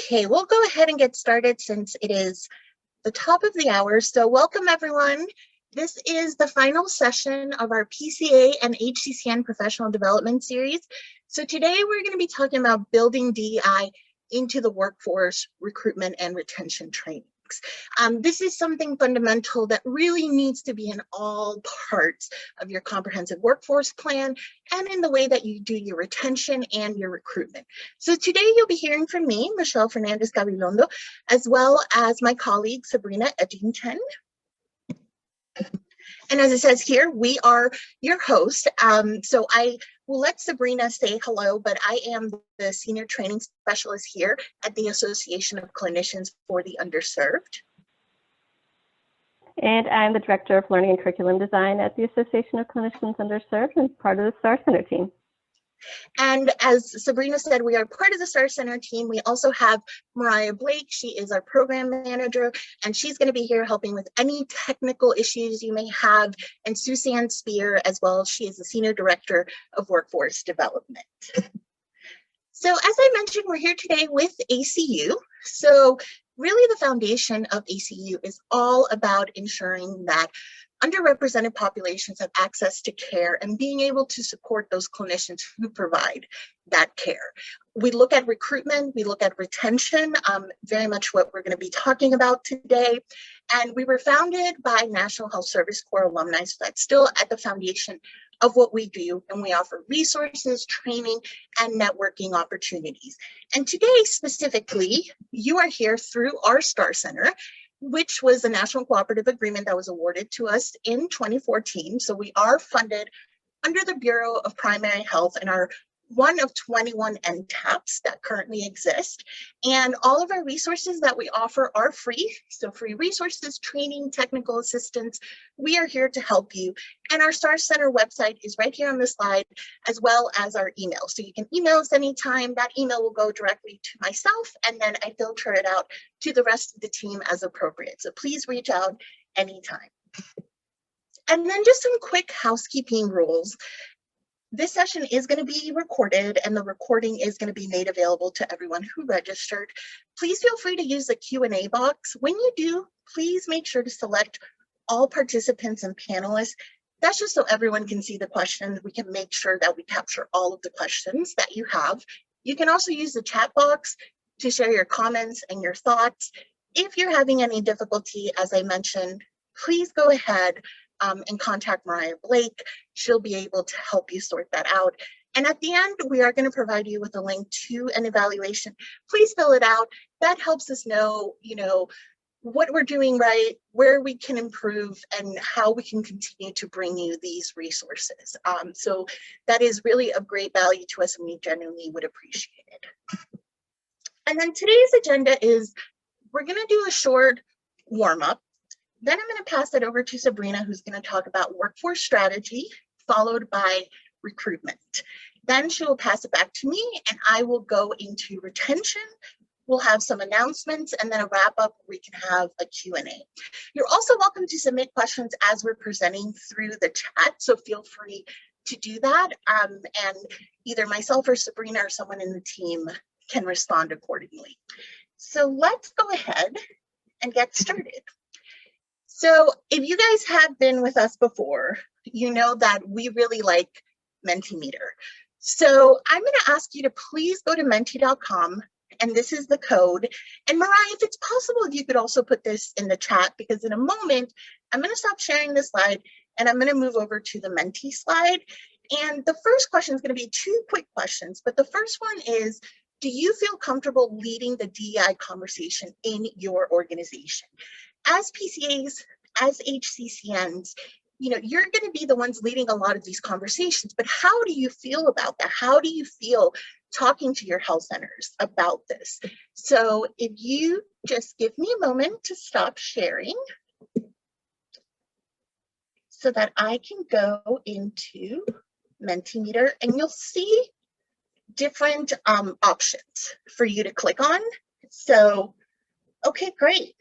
Okay, we'll go ahead and get started since it is the top of the hour. So welcome everyone. This is the final session of our PCA and HCCN professional development series. So today we're going to be talking about building DEI into the workforce recruitment and retention trainings. This is something fundamental that really needs to be in all parts of your comprehensive workforce plan and in the way that you do your retention and your recruitment. So today you'll be hearing from me, Michelle Fernandez Gabilondo, as well as my colleague, Sabrina Edington. And as it says here, we are your host. So I will let Sabrina say hello, but I am the Senior Training Specialist here at the Association of Clinicians for the Underserved. And I'm the Director of Learning and Curriculum Design at the Association of Clinicians Underserved and part of the STAR Center team. And as Sabrina said, we are part of the STAR Center team. We also have Mariah Blake. She is our program manager, and she's going to be here helping with any technical issues you may have. And Suzanne Spear, as well, she is the Senior Director of Workforce Development. So as I mentioned, we're here today with ACU. So really the foundation of ACU is all about ensuring that underrepresented populations have access to care and being able to support those clinicians who provide that care. We look at recruitment, we look at retention, very much what we're going to be talking about today. And we were founded by National Health Service Corps alumni, so that's still at the foundation of what we do, and we offer resources, training, and networking opportunities. And today specifically, you are here through our STAR Center, which was a national cooperative agreement that was awarded to us in 2014. So we are funded under the Bureau of Primary Health and are one of 21 NTAPs that currently exist. And all of our resources that we offer are free. So free resources, training, technical assistance, we are here to help you. And our STAR Center website is right here on the slide, as well as our email. So you can email us anytime. That email will go directly to myself, and then I filter it out to the rest of the team as appropriate. So please reach out anytime. And then just some quick housekeeping rules. This session is going to be recorded, and the recording is going to be made available to everyone who registered. Please feel free to use the Q&A box. When you do, please make sure to select all participants and panelists. That's just so everyone can see the questions. We can make sure that we capture all of the questions that you have. You can also use the chat box to share your comments and your thoughts. If you're having any difficulty, as I mentioned, please go ahead and contact Mariah Blake. She'll be able to help you sort that out. And at the end, we are going to provide you with a link to an evaluation. Please fill it out. That helps us know, what we're doing right, where we can improve, and how we can continue to bring you these resources. So that is really of great value to us, and we genuinely would appreciate it. And then today's agenda is we're going to do a short warm-up. Then I'm going to pass it over to Sabrina, who's going to talk about workforce strategy, followed by recruitment. Then she will pass it back to me, and I will go into retention. We'll have some announcements, and then a wrap up. We can have a Q&A. You're also welcome to submit questions as we're presenting through the chat, so feel free to do that. And either myself or Sabrina or someone in the team can respond accordingly. So let's go ahead and get started. So if you guys have been with us before, you know that we really like Mentimeter. So I'm going to ask you to please go to menti.com, and this is the code. And Mariah, if it's possible, if you could also put this in the chat, because in a moment, I'm going to stop sharing the slide and I'm going to move over to the Menti slide. And the first question is going to be two quick questions, but the first one is, do you feel comfortable leading the DEI conversation in your organization? As PCAs, as HCCNs, you're going to be the ones leading a lot of these conversations, but how do you feel about that? How do you feel talking to your health centers about this? So if you just give me a moment to stop sharing so that I can go into Mentimeter, and you'll see different options for you to click on. So, okay, great.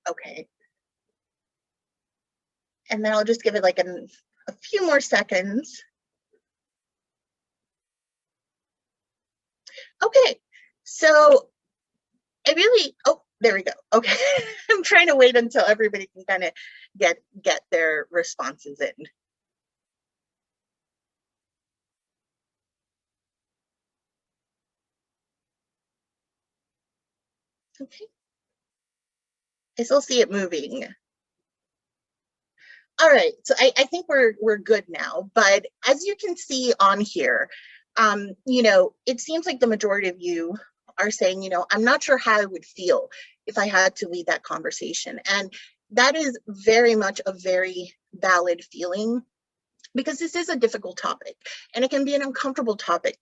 Okay. And then I'll just give it like a few more seconds Okay, so oh, there we go. Okay, I'm trying to wait until everybody can kind of get their responses in. Okay, I still see it moving. All right, so I think we're good now, but as you can see on here, you know, it seems like the majority of you are saying, you know, I'm not sure how I would feel if I had to lead that conversation. And that is very much a very valid feeling, because this is a difficult topic and it can be an uncomfortable topic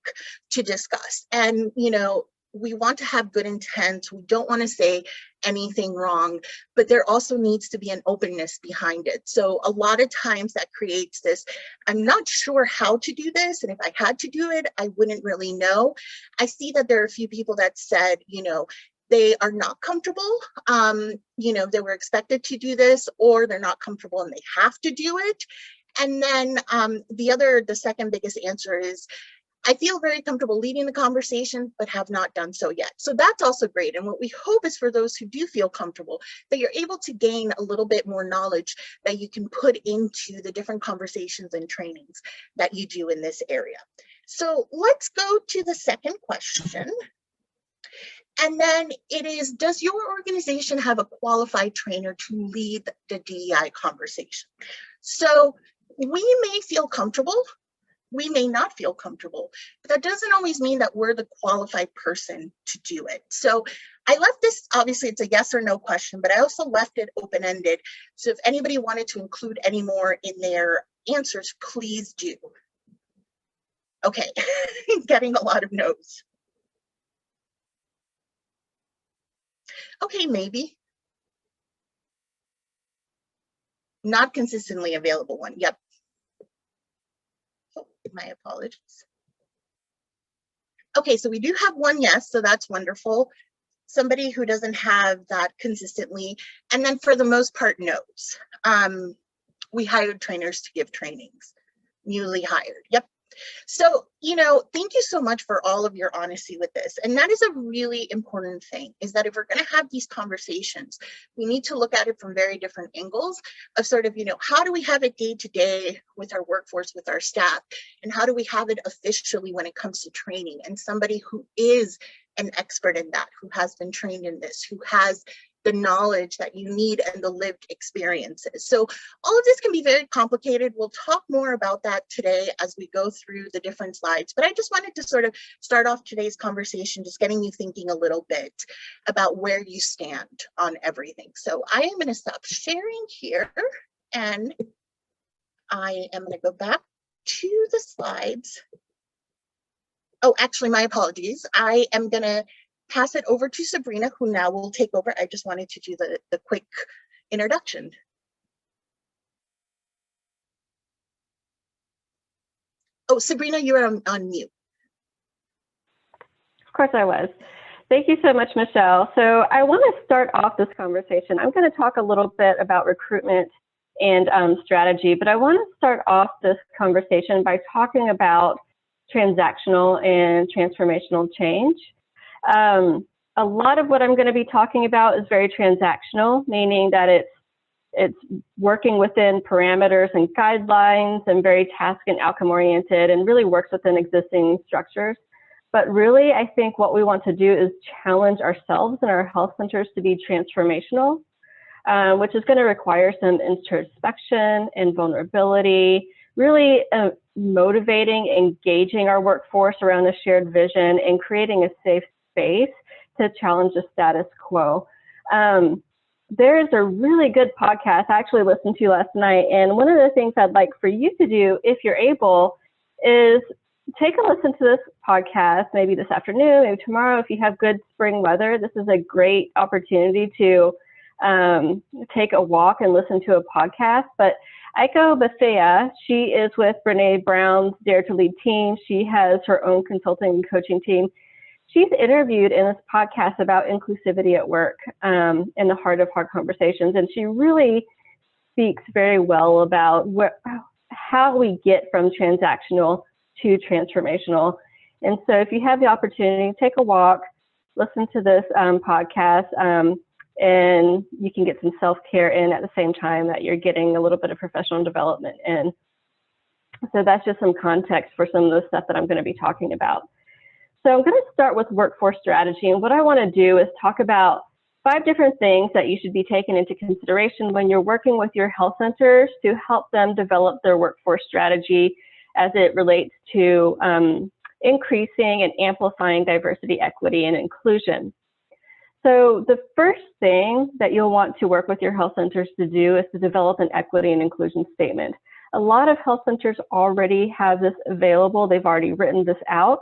to discuss. And, you know, we want to have good intent. We don't want to say anything wrong, but there also needs to be an openness behind it. So a lot of times that creates this, I'm not sure how to do this. And if I had to do it, I wouldn't really know. I see that there are a few people that said, you know, they are not comfortable, you know, they were expected to do this, or they're not comfortable and they have to do it. And then the second biggest answer is, I feel very comfortable leading the conversation, but have not done so yet. So that's also great. And what we hope is for those who do feel comfortable, that you're able to gain a little bit more knowledge that you can put into the different conversations and trainings that you do in this area. So let's go to the second question. And then it is, does your organization have a qualified trainer to lead the DEI conversation? So we may feel comfortable, we may not feel comfortable, but that doesn't always mean that we're the qualified person to do it. So I left this, obviously it's a yes or no question, but I also left it open-ended. So if anybody wanted to include any more in their answers, please do. Okay, getting a lot of no's. Okay, maybe. Not consistently available one, yep. Oh, my apologies. Okay, so we do have one yes, so that's wonderful. Somebody who doesn't have that consistently, and then for the most part, no's. We hired trainers to give trainings, newly hired, yep. So, you know, thank you so much for all of your honesty with this. And that is a really important thing, is that if we're going to have these conversations, we need to look at it from very different angles of sort of, you know, how do we have it day to day with our workforce, with our staff, and how do we have it officially when it comes to training, and somebody who is an expert in that, who has been trained in this, who has the knowledge that you need and the lived experiences. So all of this can be very complicated. We'll talk more about that today as we go through the different slides, but I just wanted to sort of start off today's conversation, just getting you thinking a little bit about where you stand on everything. So I am gonna stop sharing here, and I am gonna go back to the slides. Oh, actually, my apologies. I am gonna pass it over to Sabrina, who now will take over. I just wanted to do the quick introduction. Oh, Sabrina, you're on mute. Of course I was. Thank you so much, Michelle. So I want to start off this conversation. I'm going to talk a little bit about recruitment and strategy, but I want to start off this conversation by talking about transactional and transformational change. A lot of what I'm going to be talking about is very transactional, meaning that it's working within parameters and guidelines and very task and outcome oriented, and really works within existing structures. But really, I think what we want to do is challenge ourselves and our health centers to be transformational, which is going to require some introspection and vulnerability, really motivating, engaging our workforce around a shared vision, and creating a safe space to challenge the status quo. There is a really good podcast I actually listened to last night, and one of the things I'd like for you to do, if you're able, is take a listen to this podcast, maybe this afternoon, maybe tomorrow, if you have good spring weather. This is a great opportunity to take a walk and listen to a podcast. But Aiko Bethea, she is with Brene Brown's Dare to Lead team. She has her own consulting and coaching team. She's interviewed in this podcast about inclusivity at work in the heart of hard conversations. And she really speaks very well about how we get from transactional to transformational. And so if you have the opportunity, take a walk, listen to this podcast, and you can get some self-care in at the same time that you're getting a little bit of professional development in. So that's just some context for some of the stuff that I'm going to be talking about. So I'm going to start with workforce strategy. And what I want to do is talk about 5 different things that you should be taking into consideration when you're working with your health centers to help them develop their workforce strategy as it relates to increasing and amplifying diversity, equity, and inclusion. So the first thing that you'll want to work with your health centers to do is to develop an equity and inclusion statement. A lot of health centers already have this available. They've already written this out.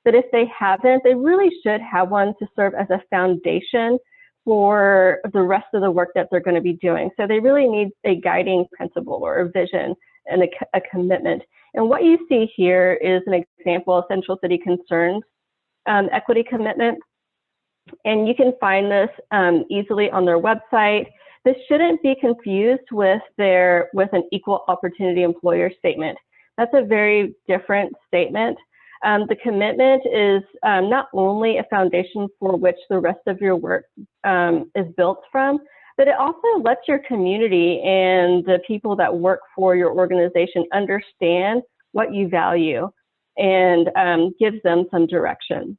But if they haven't, they really should have one to serve as a foundation for the rest of the work that they're going to be doing. So they really need a guiding principle or a vision and a commitment. And what you see here is an example of Central City Concerns equity commitment. And you can find this easily on their website. This shouldn't be confused with an equal opportunity employer statement. That's a very different statement. The commitment is not only a foundation for which the rest of your work is built from, but it also lets your community and the people that work for your organization understand what you value and gives them some direction.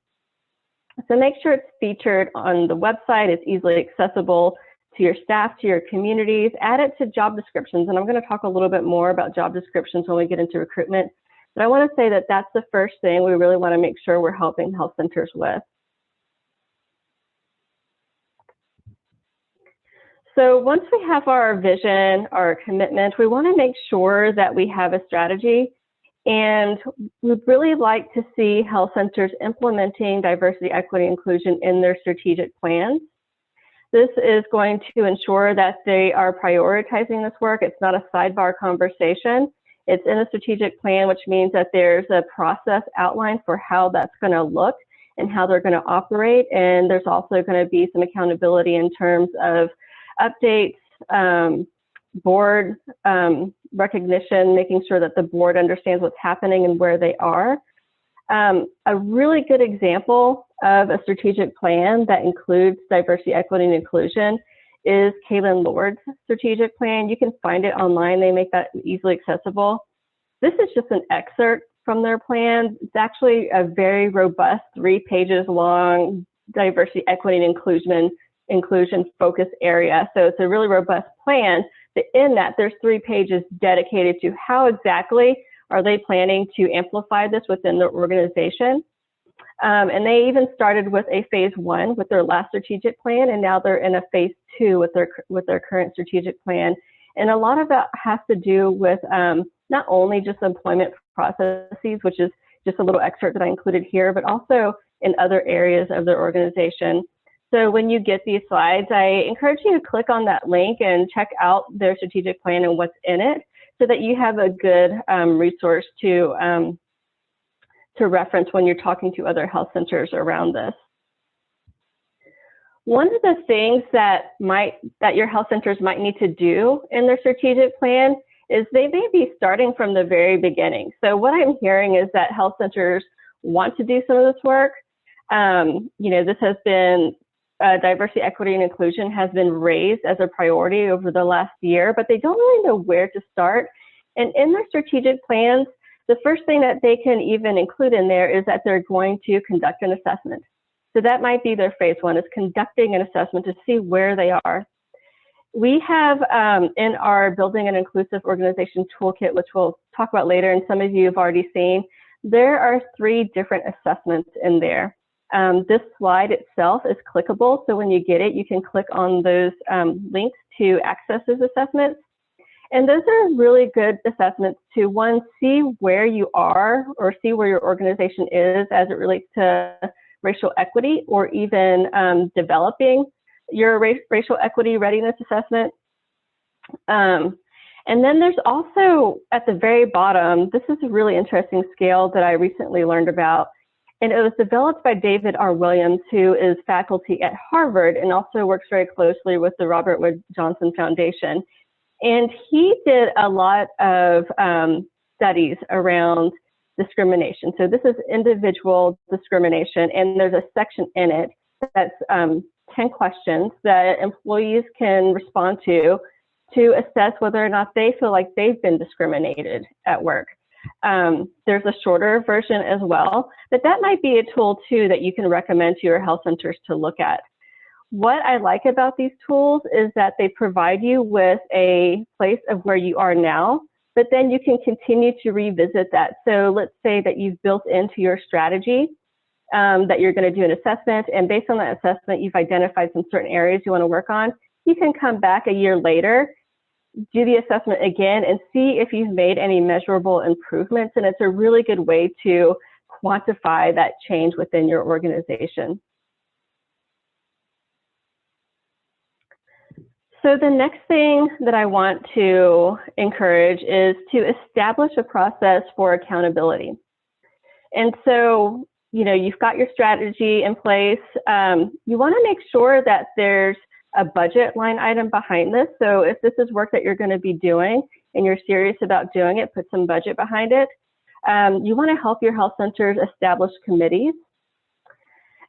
So make sure it's featured on the website, it's easily accessible to your staff, to your communities, add it to job descriptions. And I'm going to talk a little bit more about job descriptions when we get into recruitment. But I want to say that that's the first thing we really want to make sure we're helping health centers with. So once we have our vision, our commitment, we want to make sure that we have a strategy. And we'd really like to see health centers implementing diversity, equity, inclusion in their strategic plans. This is going to ensure that they are prioritizing this work. It's not a sidebar conversation. It's in a strategic plan, which means that there's a process outlined for how that's going to look and how they're going to operate. And there's also going to be some accountability in terms of updates, board recognition, making sure that the board understands what's happening and where they are. A really good example of a strategic plan that includes diversity, equity, and inclusion is Kaylin Lord's strategic plan. You can find it online. They make that easily accessible. This is just an excerpt from their plan. It's actually a very robust, 3 pages long diversity, equity, and inclusion focus area. So it's a really robust plan. But in that, there's 3 pages dedicated to how exactly are they planning to amplify this within their organization. And they even started with a phase 1 with their last strategic plan, and now they're in a phase 2 with their current strategic plan. And a lot of that has to do with not only just employment processes, which is just a little excerpt that I included here, but also in other areas of their organization. So when you get these slides, I encourage you to click on that link and check out their strategic plan and what's in it, so that you have a good resource to reference when you're talking to other health centers around this. One of the things that your health centers might need to do in their strategic plan is they may be starting from the very beginning. So what I'm hearing is that health centers want to do some of this work. This has been diversity, equity, and inclusion has been raised as a priority over the last year, but they don't really know where to start. And in their strategic plans, the first thing that they can even include in there is that they're going to conduct an assessment. So that might be their phase 1, is conducting an assessment to see where they are. We have in our Building an Inclusive Organization Toolkit, which we'll talk about later, and some of you have already seen, there are 3 different assessments in there. This slide itself is clickable, so when you get it, you can click on those links to access those assessments. And those are really good assessments to, 1, see where you are or see where your organization is as it relates to racial equity, or even developing your racial equity readiness assessment. And then there's also at the very bottom, this is a really interesting scale that I recently learned about. And it was developed by David R. Williams, who is faculty at Harvard and also works very closely with the Robert Wood Johnson Foundation. And he did a lot of studies around discrimination. So this is individual discrimination, and there's a section in it that's 10 questions that employees can respond to assess whether or not they feel like they've been discriminated at work. There's a shorter version as well, but that might be a tool too that you can recommend to your health centers to look at. What I like about these tools is that they provide you with a place of where you are now, but then you can continue to revisit that. So let's say that you've built into your strategy that you're going to do an assessment, and based on that assessment, you've identified some certain areas you want to work on. You can come back a year later, do the assessment again, and see if you've made any measurable improvements, and it's a really good way to quantify that change within your organization. So the next thing that I want to encourage is to establish a process for accountability. And so, you know, you've got your strategy in place. You want to make sure that there's a budget line item behind this. So if this is work that you're going to be doing and you're serious about doing it, put some budget behind it. You want to help your health centers establish committees.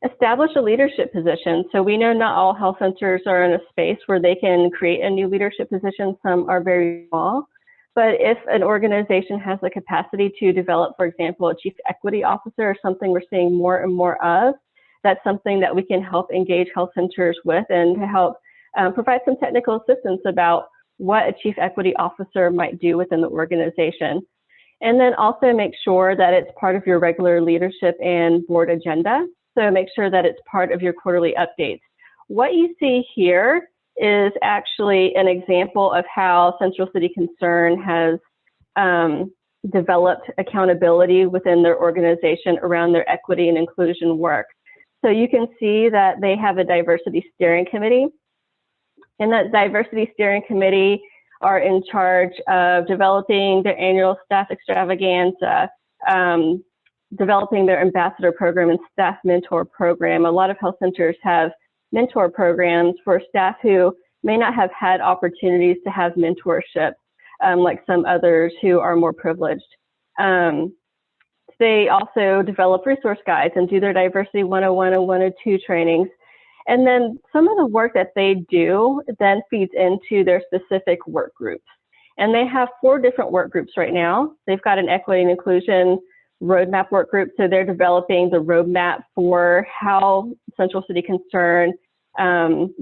Establish a leadership position. So we know not all health centers are in a space where they can create a new leadership position. Some are very small. But if an organization has the capacity to develop, for example, a chief equity officer or something we're seeing more and more of, that's something that we can help engage health centers with and to help provide some technical assistance about what a chief equity officer might do within the organization. And then also make sure that it's part of your regular leadership and board agenda. So make sure that it's part of your quarterly updates. What you see here is actually an example of how Central City Concern has developed accountability within their organization around their equity and inclusion work. So you can see that they have a diversity steering committee, and that diversity steering committee are in charge of developing their annual staff extravaganza, developing their ambassador program and staff mentor program. A lot of health centers have mentor programs for staff who may not have had opportunities to have mentorship, like some others who are more privileged. They also develop resource guides and do their diversity 101 and 102 trainings. And then some of the work that they do then feeds into their specific work groups. And they have 4 different work groups right now. They've got an equity and inclusion roadmap work group. So they're developing the roadmap for how Central City Concern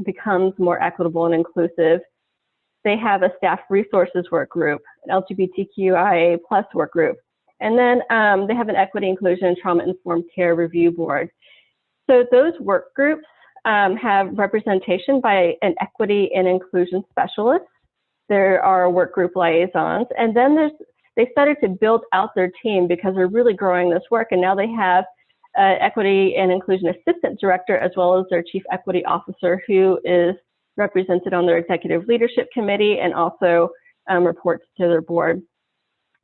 becomes more equitable and inclusive. They have a staff resources work group, an LGBTQIA+ work group. And then they have an equity, inclusion, and trauma-informed care review board. So those work groups have representation by an equity and inclusion specialist. There are work group liaisons. And then they started to build out their team because they're really growing this work. And now they have an equity and inclusion assistant director, as well as their chief equity officer, who is represented on their executive leadership committee and also reports to their board.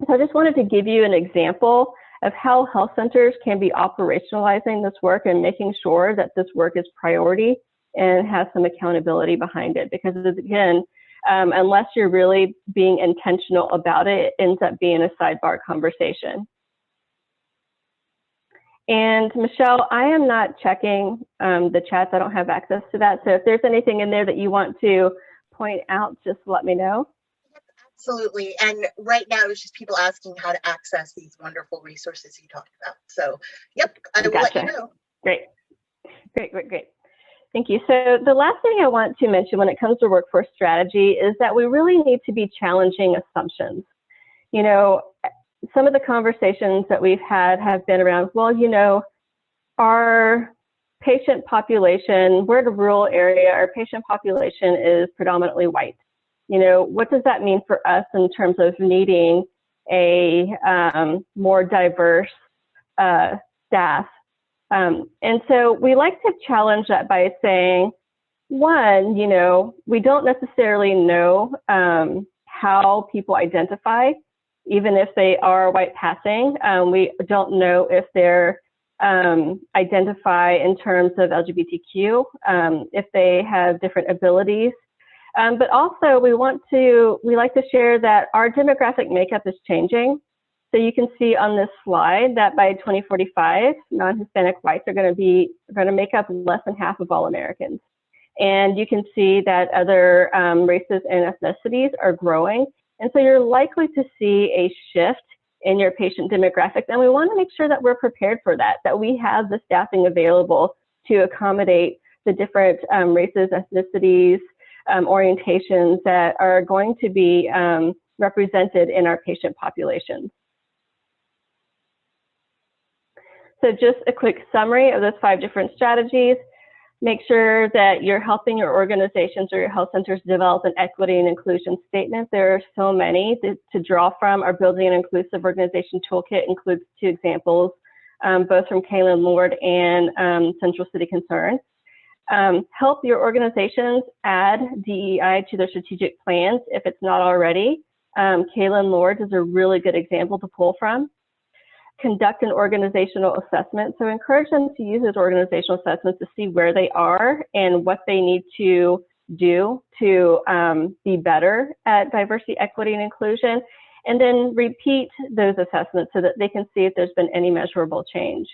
So I just wanted to give you an example of how health centers can be operationalizing this work and making sure that this work is priority and has some accountability behind it. Because again, unless you're really being intentional about it, it ends up being a sidebar conversation. And Michelle, I am not checking the chats. I don't have access to that. So if there's anything in there that you want to point out, just let me know. Absolutely. And right now it's just people asking how to access these wonderful resources you talked about. So, yep, I will let you know. Great. Thank you. So the last thing I want to mention when it comes to workforce strategy is that we really need to be challenging assumptions. You know, some of the conversations that we've had have been around, well, you know, our patient population, we're in a rural area, our patient population is predominantly white. You know, what does that mean for us in terms of needing a more diverse staff? And so we like to challenge that by saying, one, you know, we don't necessarily know how people identify, even if they are white passing. We don't know if they're identify in terms of LGBTQ, if they have different abilities. But also we like to share that our demographic makeup is changing. So you can see on this slide that by 2045, non-Hispanic whites are going to make up less than half of all Americans. And you can see that other races and ethnicities are growing. And so you're likely to see a shift in your patient demographics. And we want to make sure that we're prepared for that, that we have the staffing available to accommodate the different races, ethnicities, orientations that are going to be represented in our patient populations. So just a quick summary of those 5 different strategies. Make sure that you're helping your organizations or your health centers develop an equity and inclusion statement. There are so many to draw from. Our Building an Inclusive Organization Toolkit includes 2 examples, both from Kaylin Lord and Central City Concerns. Help your organizations add DEI to their strategic plans if it's not already. Kaylin Lord is a really good example to pull from. Conduct an organizational assessment. So encourage them to use those organizational assessments to see where they are and what they need to do to be better at diversity, equity, and inclusion. And then repeat those assessments so that they can see if there's been any measurable change.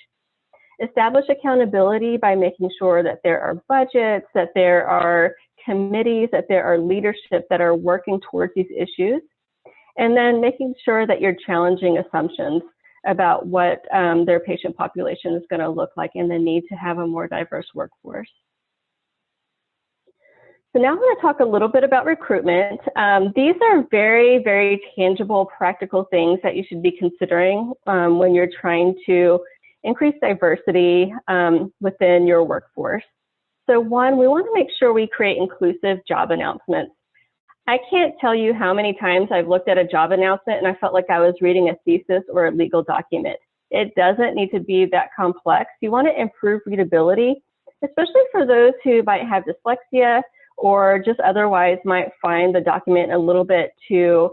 Establish accountability by making sure that there are budgets, that there are committees, that there are leadership that are working towards these issues. And then making sure that you're challenging assumptions about what their patient population is going to look like and the need to have a more diverse workforce. So now I'm going to talk a little bit about recruitment. These are very, very tangible, practical things that you should be considering when you're trying to increase diversity within your workforce. So 1, we want to make sure we create inclusive job announcements. I can't tell you how many times I've looked at a job announcement and I felt like I was reading a thesis or a legal document. It doesn't need to be that complex. You want to improve readability, especially for those who might have dyslexia or just otherwise might find the document a little bit too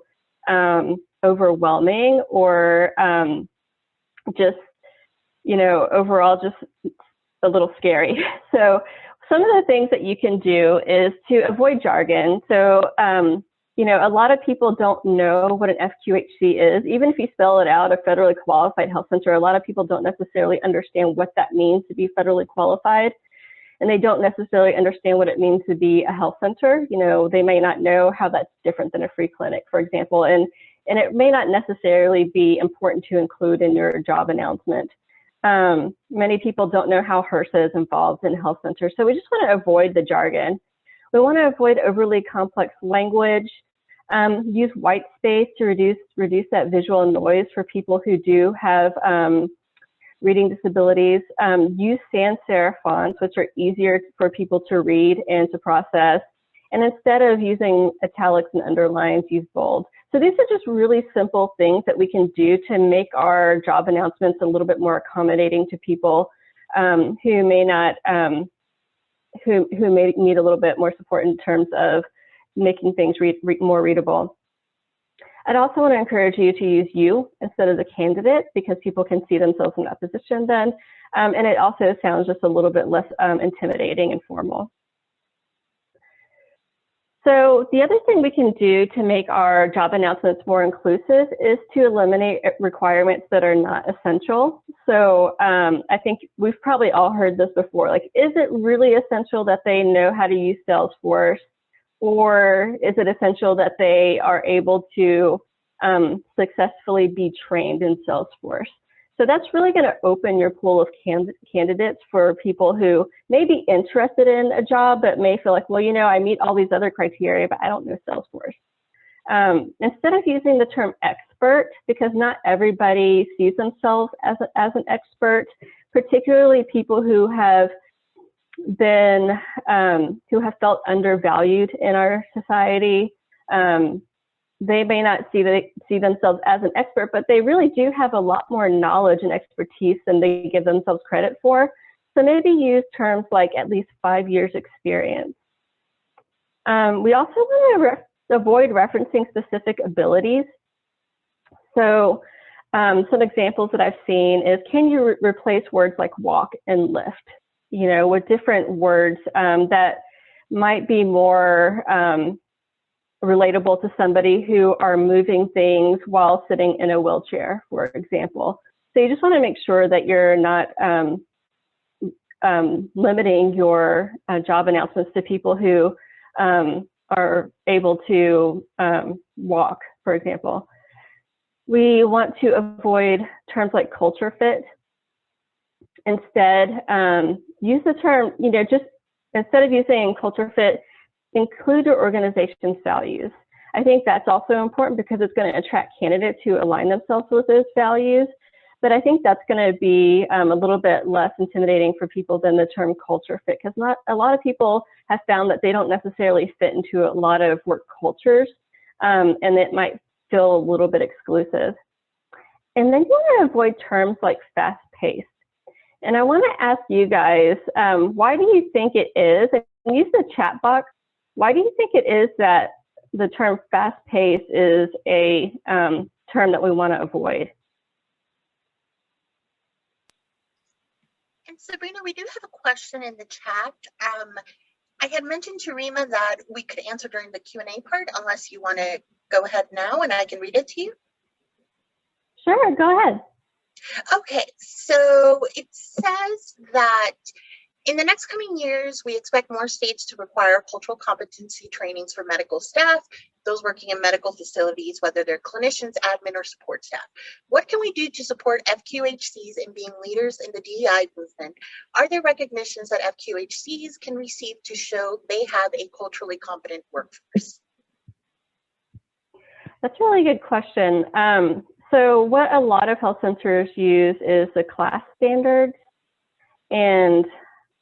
overwhelming or just, overall just a little scary. So some of the things that you can do is to avoid jargon. So, a lot of people don't know what an FQHC is. Even if you spell it out, a federally qualified health center, a lot of people don't necessarily understand what that means to be federally qualified. And they don't necessarily understand what it means to be a health center. They may not know how that's different than a free clinic, for example. And it may not necessarily be important to include in your job announcement. Many people don't know how HRSA is involved in health centers, so we just want to avoid the jargon. We want to avoid overly complex language, use white space to reduce that visual noise for people who do have reading disabilities. Use sans serif fonts, which are easier for people to read and to process. And instead of using italics and underlines, use bold. So these are just really simple things that we can do to make our job announcements a little bit more accommodating to people who may not, who may need a little bit more support in terms of making things more readable. I'd also want to encourage you to use you instead of the candidate because people can see themselves in that position then. And it also sounds just a little bit less intimidating and formal. So the other thing we can do to make our job announcements more inclusive is to eliminate requirements that are not essential. So I think we've probably all heard this before, like, is it really essential that they know how to use Salesforce? Or is it essential that they are able to successfully be trained in Salesforce? So that's really going to open your pool of candidates for people who may be interested in a job, but may feel like, well, I meet all these other criteria, but I don't know Salesforce. Instead of using the term expert, because not everybody sees themselves as an expert, particularly people who have been, who have felt undervalued in our society, they may not see themselves as an expert, but they really do have a lot more knowledge and expertise than they give themselves credit for. So maybe use terms like at least 5 years experience. We also want to avoid referencing specific abilities. So some examples that I've seen is, can you replace words like walk and lift, with different words that might be more relatable to somebody who are moving things while sitting in a wheelchair, for example. So you just want to make sure that you're not limiting your job announcements to people who are able to walk, for example. We want to avoid terms like culture fit. Instead, use the term, just instead of using culture fit, include your organization's values. I think that's also important because it's going to attract candidates who align themselves with those values. But I think that's going to be a little bit less intimidating for people than the term culture fit, because not a lot of people have found that they don't necessarily fit into a lot of work cultures, and it might feel a little bit exclusive. And then you want to avoid terms like fast-paced. And I want to ask you guys, why do you think it is, and use the chat box, why do you think it is that the term fast-paced is a term that we want to avoid? And Sabrina, we do have a question in the chat. I had mentioned to Rima that we could answer during the Q&A part, unless you want to go ahead now and I can read it to you. Sure, go ahead. Okay, so it says that in the next coming years, we expect more states to require cultural competency trainings for medical staff, those working in medical facilities, whether they're clinicians, admin, or support staff. What can we do to support FQHCs in being leaders in the DEI movement? Are there recognitions that FQHCs can receive to show they have a culturally competent workforce? That's a really good question. So what a lot of health centers use is the class standards, and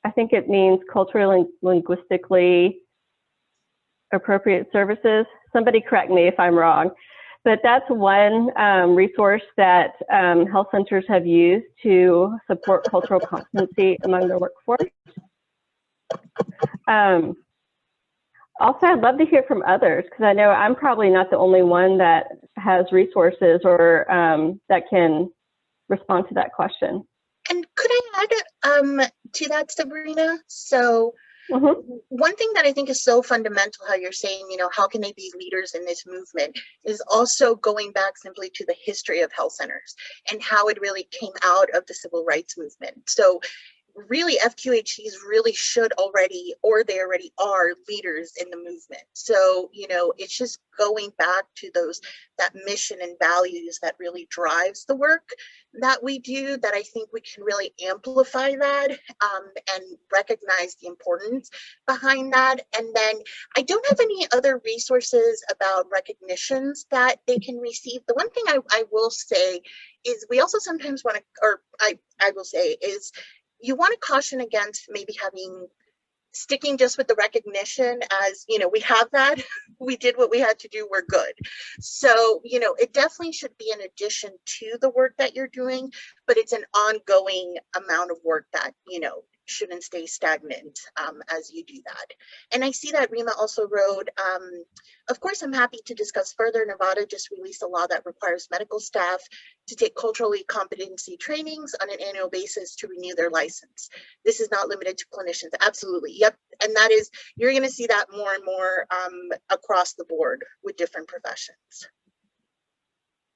I think it means culturally, linguistically appropriate services. Somebody correct me if I'm wrong, but that's one resource that health centers have used to support cultural competency among their workforce. Also, I'd love to hear from others, because I know I'm probably not the only one that has resources or that can respond to that question. And could I add to that, Sabrina? So one thing that I think is so fundamental, how you're saying, how can they be leaders in this movement, is also going back simply to the history of health centers and how it really came out of the civil rights movement. So really FQHCs really should already, or they already are, leaders in the movement. So, it's just going back to that mission and values that really drives the work that we do, that I think we can really amplify that and recognize the importance behind that. And then I don't have any other resources about recognitions that they can receive. The one thing I will say is we also sometimes want to, or I will say is, you want to caution against maybe sticking just with the recognition as, we have that, we did what we had to do, we're good. So, it definitely should be an addition to the work that you're doing, but it's an ongoing amount of work that, shouldn't stay stagnant as you do that. And I see that Rima also wrote, of course, I'm happy to discuss further. Nevada just released a law that requires medical staff to take culturally competency trainings on an annual basis to renew their license. This is not limited to clinicians. Absolutely. Yep. And that is, you're going to see that more and more across the board with different professions.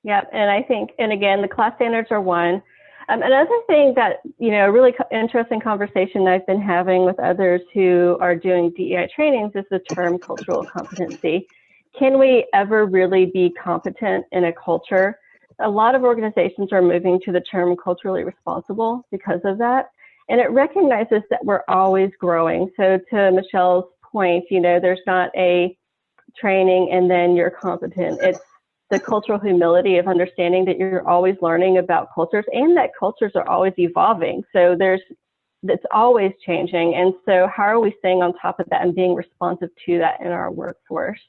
Yeah, and I think, and again, the class standards are one. Another thing that, a really interesting conversation I've been having with others who are doing DEI trainings is the term cultural competency. Can we ever really be competent in a culture? A lot of organizations are moving to the term culturally responsible because of that. And it recognizes that we're always growing. So to Michelle's point, there's not a training and then you're competent. It's the cultural humility of understanding that you're always learning about cultures and that cultures are always evolving. So it's always changing. And so how are we staying on top of that and being responsive to that in our workforce?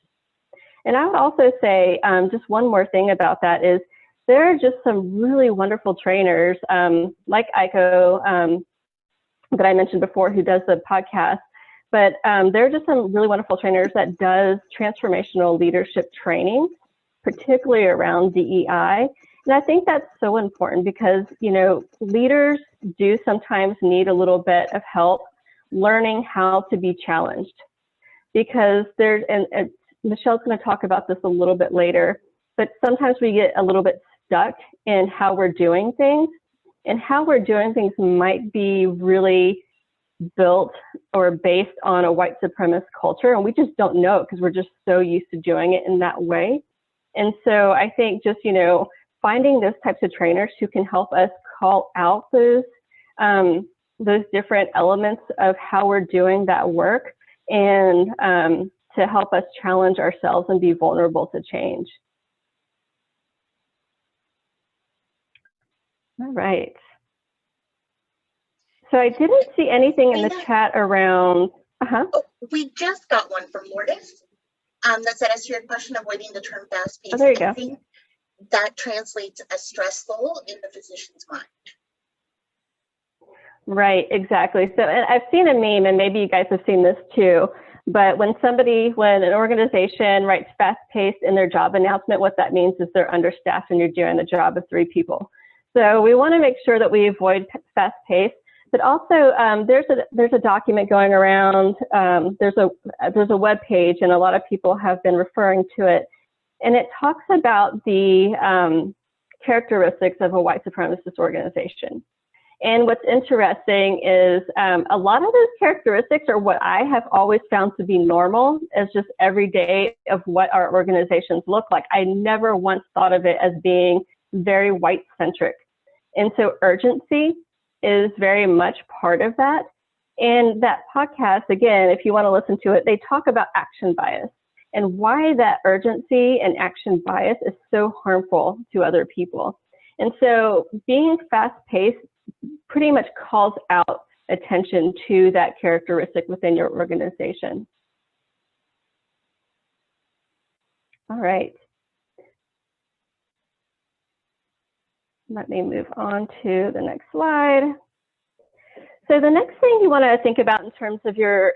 And I would also say just one more thing about that is there are just some really wonderful trainers like Aiko that I mentioned before, who does the podcast. But there are just some really wonderful trainers that does transformational leadership training, particularly around DEI. And I think that's so important because, leaders do sometimes need a little bit of help learning how to be challenged, because Michelle's going to talk about this a little bit later, but sometimes we get a little bit stuck in how we're doing things, and how we're doing things might be really built or based on a white supremacist culture, and we just don't know it because we're just so used to doing it in that way. And so I think just, you know, finding those types of trainers who can help us call out those different elements of how we're doing that work, and to help us challenge ourselves and be vulnerable to change. All right. So I didn't see anything in the chat around. Oh, we just got one from Lourdes that said, as to your question, avoiding the term fast-paced, Oh, there you go. I think that translates as stressful in the physician's mind. Right, exactly. So and I've seen a meme, and maybe you guys have seen this too, but when an organization writes fast-paced in their job announcement, what that means is they're understaffed and you're doing the job of 3 people. So we want to make sure that we avoid fast-paced. But also, there's a document going around. There's a web page, and a lot of people have been referring to it, and it talks about the characteristics of a white supremacist organization. And what's interesting is a lot of those characteristics are what I have always found to be normal, as just every day of what our organizations look like. I never once thought of it as being very white-centric, and so urgency is very much part of that. And that podcast, again, if you want to listen to it, they talk about action bias and why that urgency and action bias is so harmful to other people. And so being fast-paced pretty much calls out attention to that characteristic within your organization. All right. Let me move on to the next slide. So the next thing you want to think about in terms of your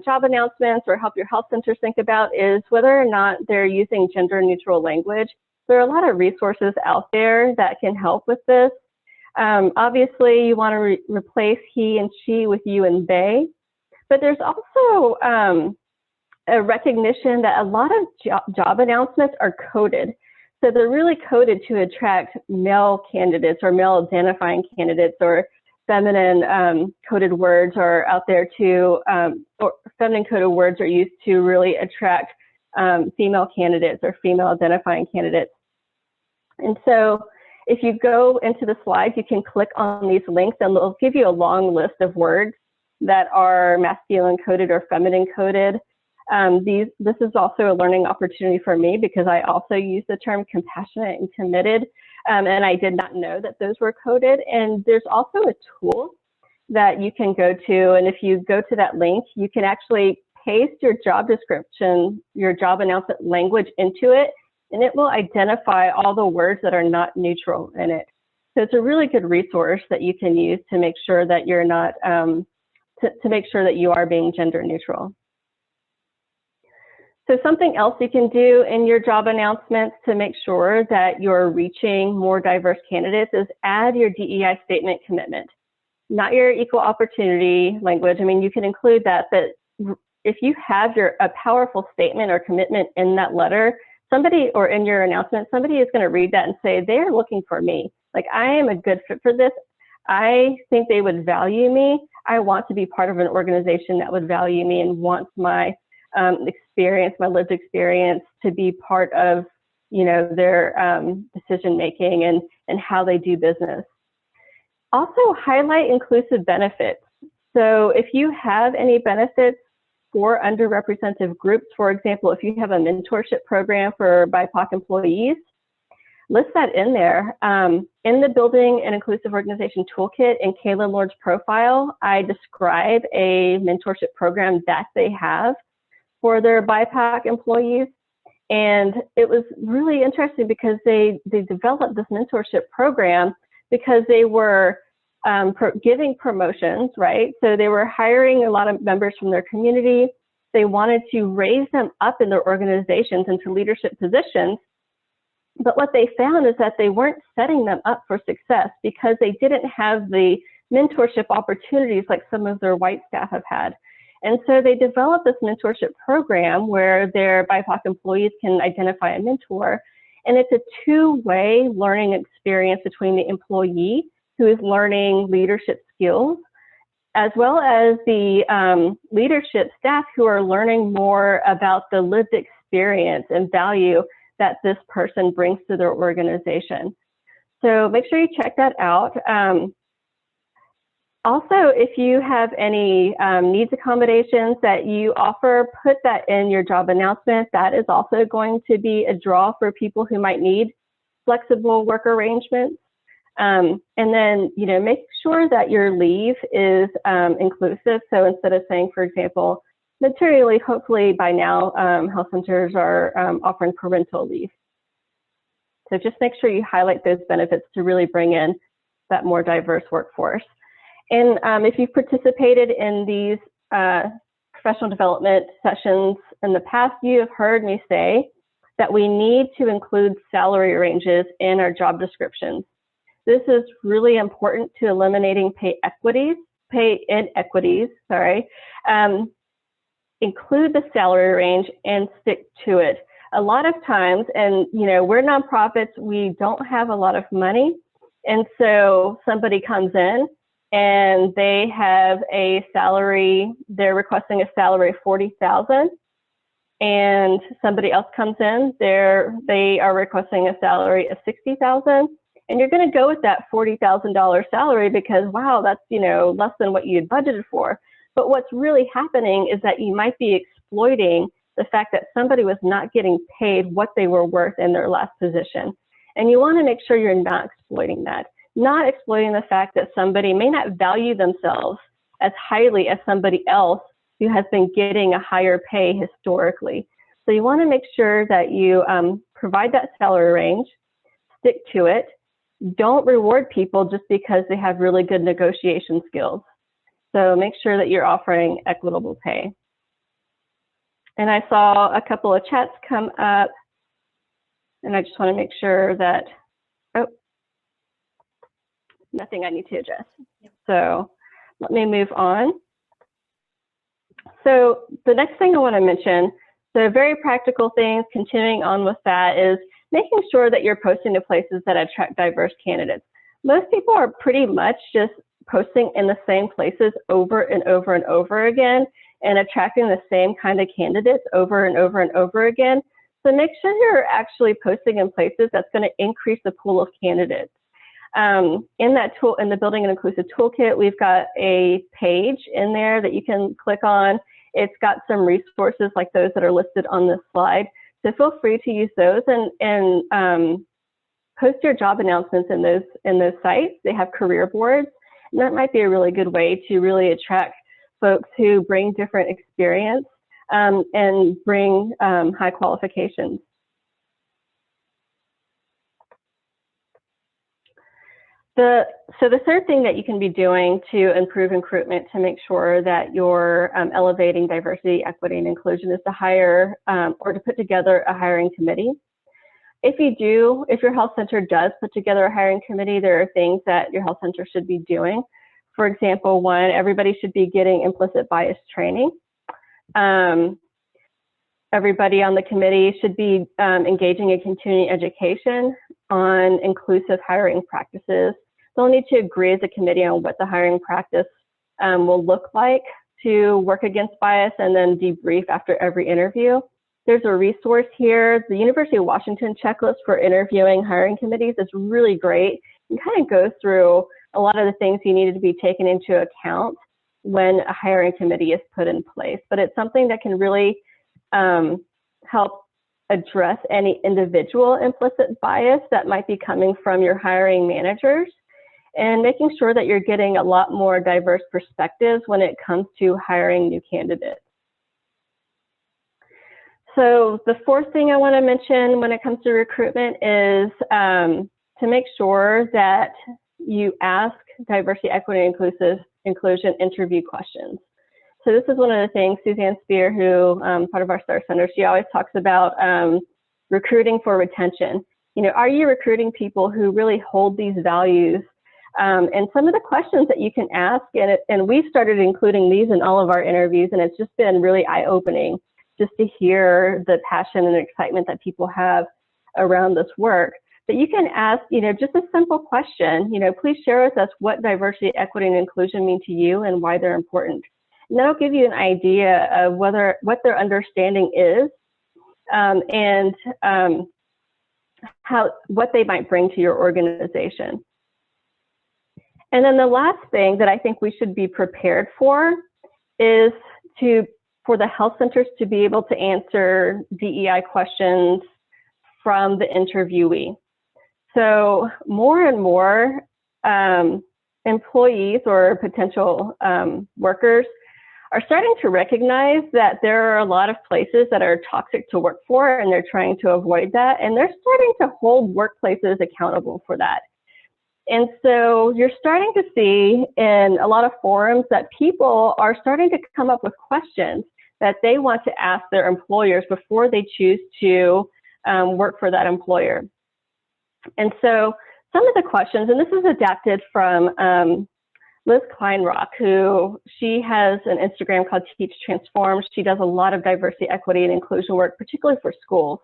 job announcements, or help your health centers think about, is whether or not they're using gender neutral language. There are a lot of resources out there that can help with this. Obviously, you want to replace he and she with you and they, but there's also a recognition that a lot of job announcements are coded. So they're really coded to attract male candidates or male identifying candidates, or feminine coded words are out there too, or feminine coded words are used to really attract female candidates or female identifying candidates. And so if you go into the slides, you can click on these links and they'll give you a long list of words that are masculine coded or feminine coded. This is also a learning opportunity for me, because I also use the term compassionate and committed, and I did not know that those were coded. And there's also a tool that you can go to, and if you go to that link, you can actually paste your job description, your job announcement language into it, and it will identify all the words that are not neutral in it. So it's a really good resource that you can use to make sure that you're not, to make sure that you are being gender neutral. So something else you can do in your job announcements to make sure that you're reaching more diverse candidates is add your DEI statement commitment, not your equal opportunity language. I mean, you can include that, but if you have a powerful statement or commitment in that letter, somebody, or in your announcement, somebody is going to read that and say, they're looking for me. Like, I am a good fit for this. I think they would value me. I want to be part of an organization that would value me and wants my experience, my lived experience, to be part of, you know, their decision making and how they do business. Also, highlight inclusive benefits. So if you have any benefits for underrepresented groups, for example, if you have a mentorship program for BIPOC employees, list that in there. In the Building an Inclusive Organization Toolkit in Kayla Lord's profile, I describe a mentorship program that they have for their BIPOC employees. And it was really interesting because they developed this mentorship program because they were giving promotions, right? So they were hiring a lot of members from their community. They wanted to raise them up in their organizations into leadership positions. But what they found is that they weren't setting them up for success because they didn't have the mentorship opportunities like some of their white staff have had. And so they developed this mentorship program where their BIPOC employees can identify a mentor. And it's a two-way learning experience between the employee who is learning leadership skills, as well as the leadership staff who are learning more about the lived experience and value that this person brings to their organization. So make sure you check that out. Also, if you have any needs accommodations that you offer, put that in your job announcement. That is also going to be a draw for people who might need flexible work arrangements. And then, make sure that your leave is inclusive. So instead of saying, for example, maternity leave, hopefully by now health centers are offering parental leave. So just make sure you highlight those benefits to really bring in that more diverse workforce. And if you've participated in these professional development sessions in the past, you have heard me say that we need to include salary ranges in our job descriptions. This is really important to eliminating pay inequities, sorry. Include the salary range and stick to it. A lot of times, and we're nonprofits, we don't have a lot of money. And so somebody comes in and they have a salary, they're requesting a salary of $40,000, and somebody else comes in, they are requesting a salary of $60,000, and you're going to go with that $40,000 salary because, wow, that's less than what you had budgeted for. But what's really happening is that you might be exploiting the fact that somebody was not getting paid what they were worth in their last position, and you want to make sure you're not exploiting that. Not exploiting the fact that somebody may not value themselves as highly as somebody else who has been getting a higher pay historically. So you want to make sure that you provide that salary range, stick to it. Don't reward people just because they have really good negotiation skills. So make sure that you're offering equitable pay. And I saw a couple of chats come up, and I just want to make sure that, nothing I need to adjust. So let me move on. So the next thing I want to mention, so very practical things, continuing on with that, is making sure that you're posting to places that attract diverse candidates. Most people are pretty much just posting in the same places over and over and over again and attracting the same kind of candidates over and over and over again. So make sure you're actually posting in places that's going to increase the pool of candidates. In that tool, in the Building an Inclusive Toolkit, we've got a page in there that you can click on. It's got some resources like those that are listed on this slide. So feel free to use those and post your job announcements in those sites. They have career boards, and that might be a really good way to really attract folks who bring different experience and bring high qualifications. So the third thing that you can be doing to improve recruitment to make sure that you're elevating diversity, equity, and inclusion is to hire or to put together a hiring committee. If your health center does put together a hiring committee, there are things that your health center should be doing. For example, one, everybody should be getting implicit bias training. Everybody on the committee should be engaging in continuing education on inclusive hiring practices. They'll need to agree as a committee on what the hiring practice will look like to work against bias and then debrief after every interview. There's a resource here. The University of Washington checklist for interviewing hiring committees is really great and kind of goes through a lot of the things you needed to be taken into account when a hiring committee is put in place. But it's something that can really help address any individual implicit bias that might be coming from your hiring managers, and making sure that you're getting a lot more diverse perspectives when it comes to hiring new candidates. So the fourth thing I want to mention when it comes to recruitment is to make sure that you ask diversity, equity, and inclusion interview questions. So this is one of the things Suzanne Spear, who part of our STAR Center, she always talks about recruiting for retention. Are you recruiting people who really hold these values And some of the questions that you can ask, and we've started including these in all of our interviews, and it's just been really eye-opening just to hear the passion and excitement that people have around this work. But you can ask, just a simple question, please share with us what diversity, equity, and inclusion mean to you and why they're important. And that'll give you an idea of what their understanding is, and what they might bring to your organization. And then the last thing that I think we should be prepared for is for the health centers to be able to answer DEI questions from the interviewee. So more and more employees or potential workers are starting to recognize that there are a lot of places that are toxic to work for, and they're trying to avoid that, and they're starting to hold workplaces accountable for that. And so you're starting to see in a lot of forums that people are starting to come up with questions that they want to ask their employers before they choose to work for that employer. And so some of the questions, and this is adapted from Liz Kleinrock, who she has an Instagram called Teach Transform. She does a lot of diversity, equity, and inclusion work, particularly for schools.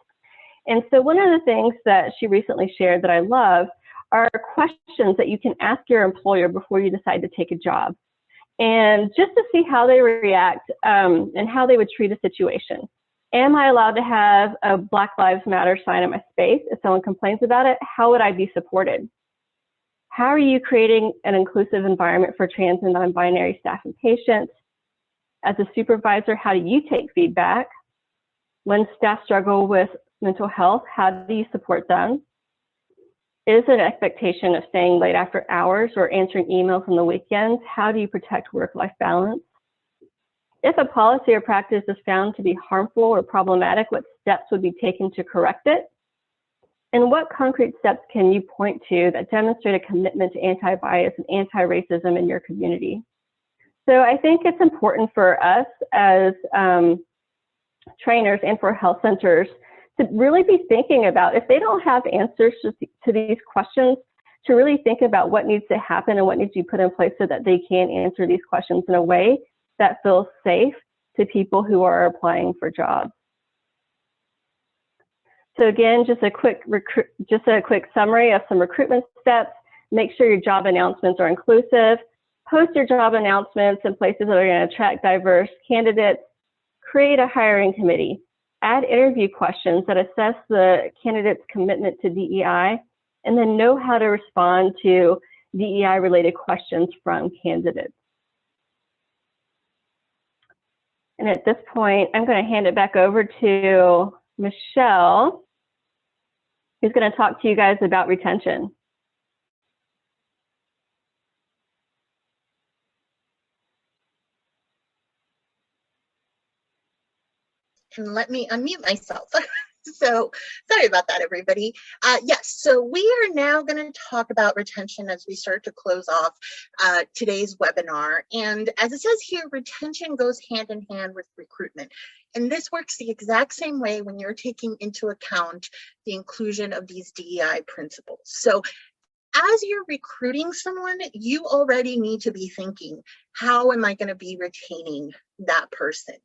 And so one of the things that she recently shared that I love are questions that you can ask your employer before you decide to take a job, and just to see how they react and how they would treat a situation. Am I allowed to have a Black Lives Matter sign in my space? If someone complains about it, how would I be supported? How are you creating an inclusive environment for trans and non-binary staff and patients? As a supervisor, how do you take feedback? When staff struggle with mental health, how do you support them? Is it an expectation of staying late after hours or answering emails on the weekends? How do you protect work-life balance? If a policy or practice is found to be harmful or problematic, what steps would be taken to correct it? And what concrete steps can you point to that demonstrate a commitment to anti-bias and anti-racism in your community? So I think it's important for us as trainers and for health centers to really be thinking about, if they don't have answers to these questions, to really think about what needs to happen and what needs to be put in place so that they can answer these questions in a way that feels safe to people who are applying for jobs. So again, just a quick summary of some recruitment steps. Make sure your job announcements are inclusive. Post your job announcements in places that are going to attract diverse candidates. Create a hiring committee. Add interview questions that assess the candidate's commitment to DEI, and then know how to respond to DEI-related questions from candidates. And at this point, I'm going to hand it back over to Michelle, who's going to talk to you guys about retention. And let me unmute myself. So sorry about that, everybody. Yes, so we are now going to talk about retention as we start to close off today's webinar. And as it says here, retention goes hand in hand with recruitment. And this works the exact same way when you're taking into account the inclusion of these DEI principles. So as you're recruiting someone, you already need to be thinking, how am I going to be retaining that person?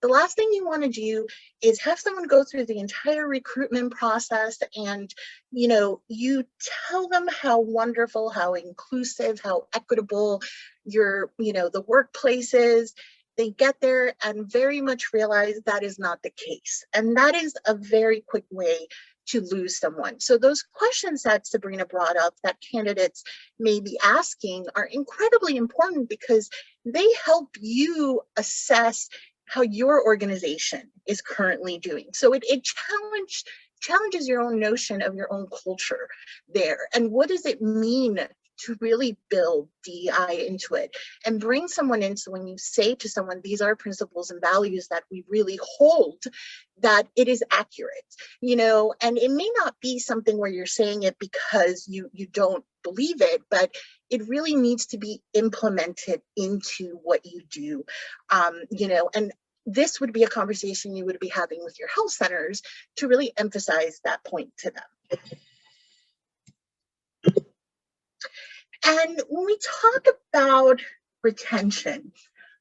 The last thing you want to do is have someone go through the entire recruitment process and, you tell them how wonderful, how inclusive, how equitable the workplace is. They get there and very much realize that is not the case. And that is a very quick way to lose someone. So those questions that Sabrina brought up that candidates may be asking are incredibly important because they help you assess how your organization is currently doing. So it challenges your own notion of your own culture there. And what does it mean to really build DEI into it and bring someone in? So when you say to someone, these are principles and values that we really hold, that it is accurate, and it may not be something where you're saying it because you don't believe it, but it really needs to be implemented into what you do, and this would be a conversation you would be having with your health centers to really emphasize that point to them. And when we talk about retention,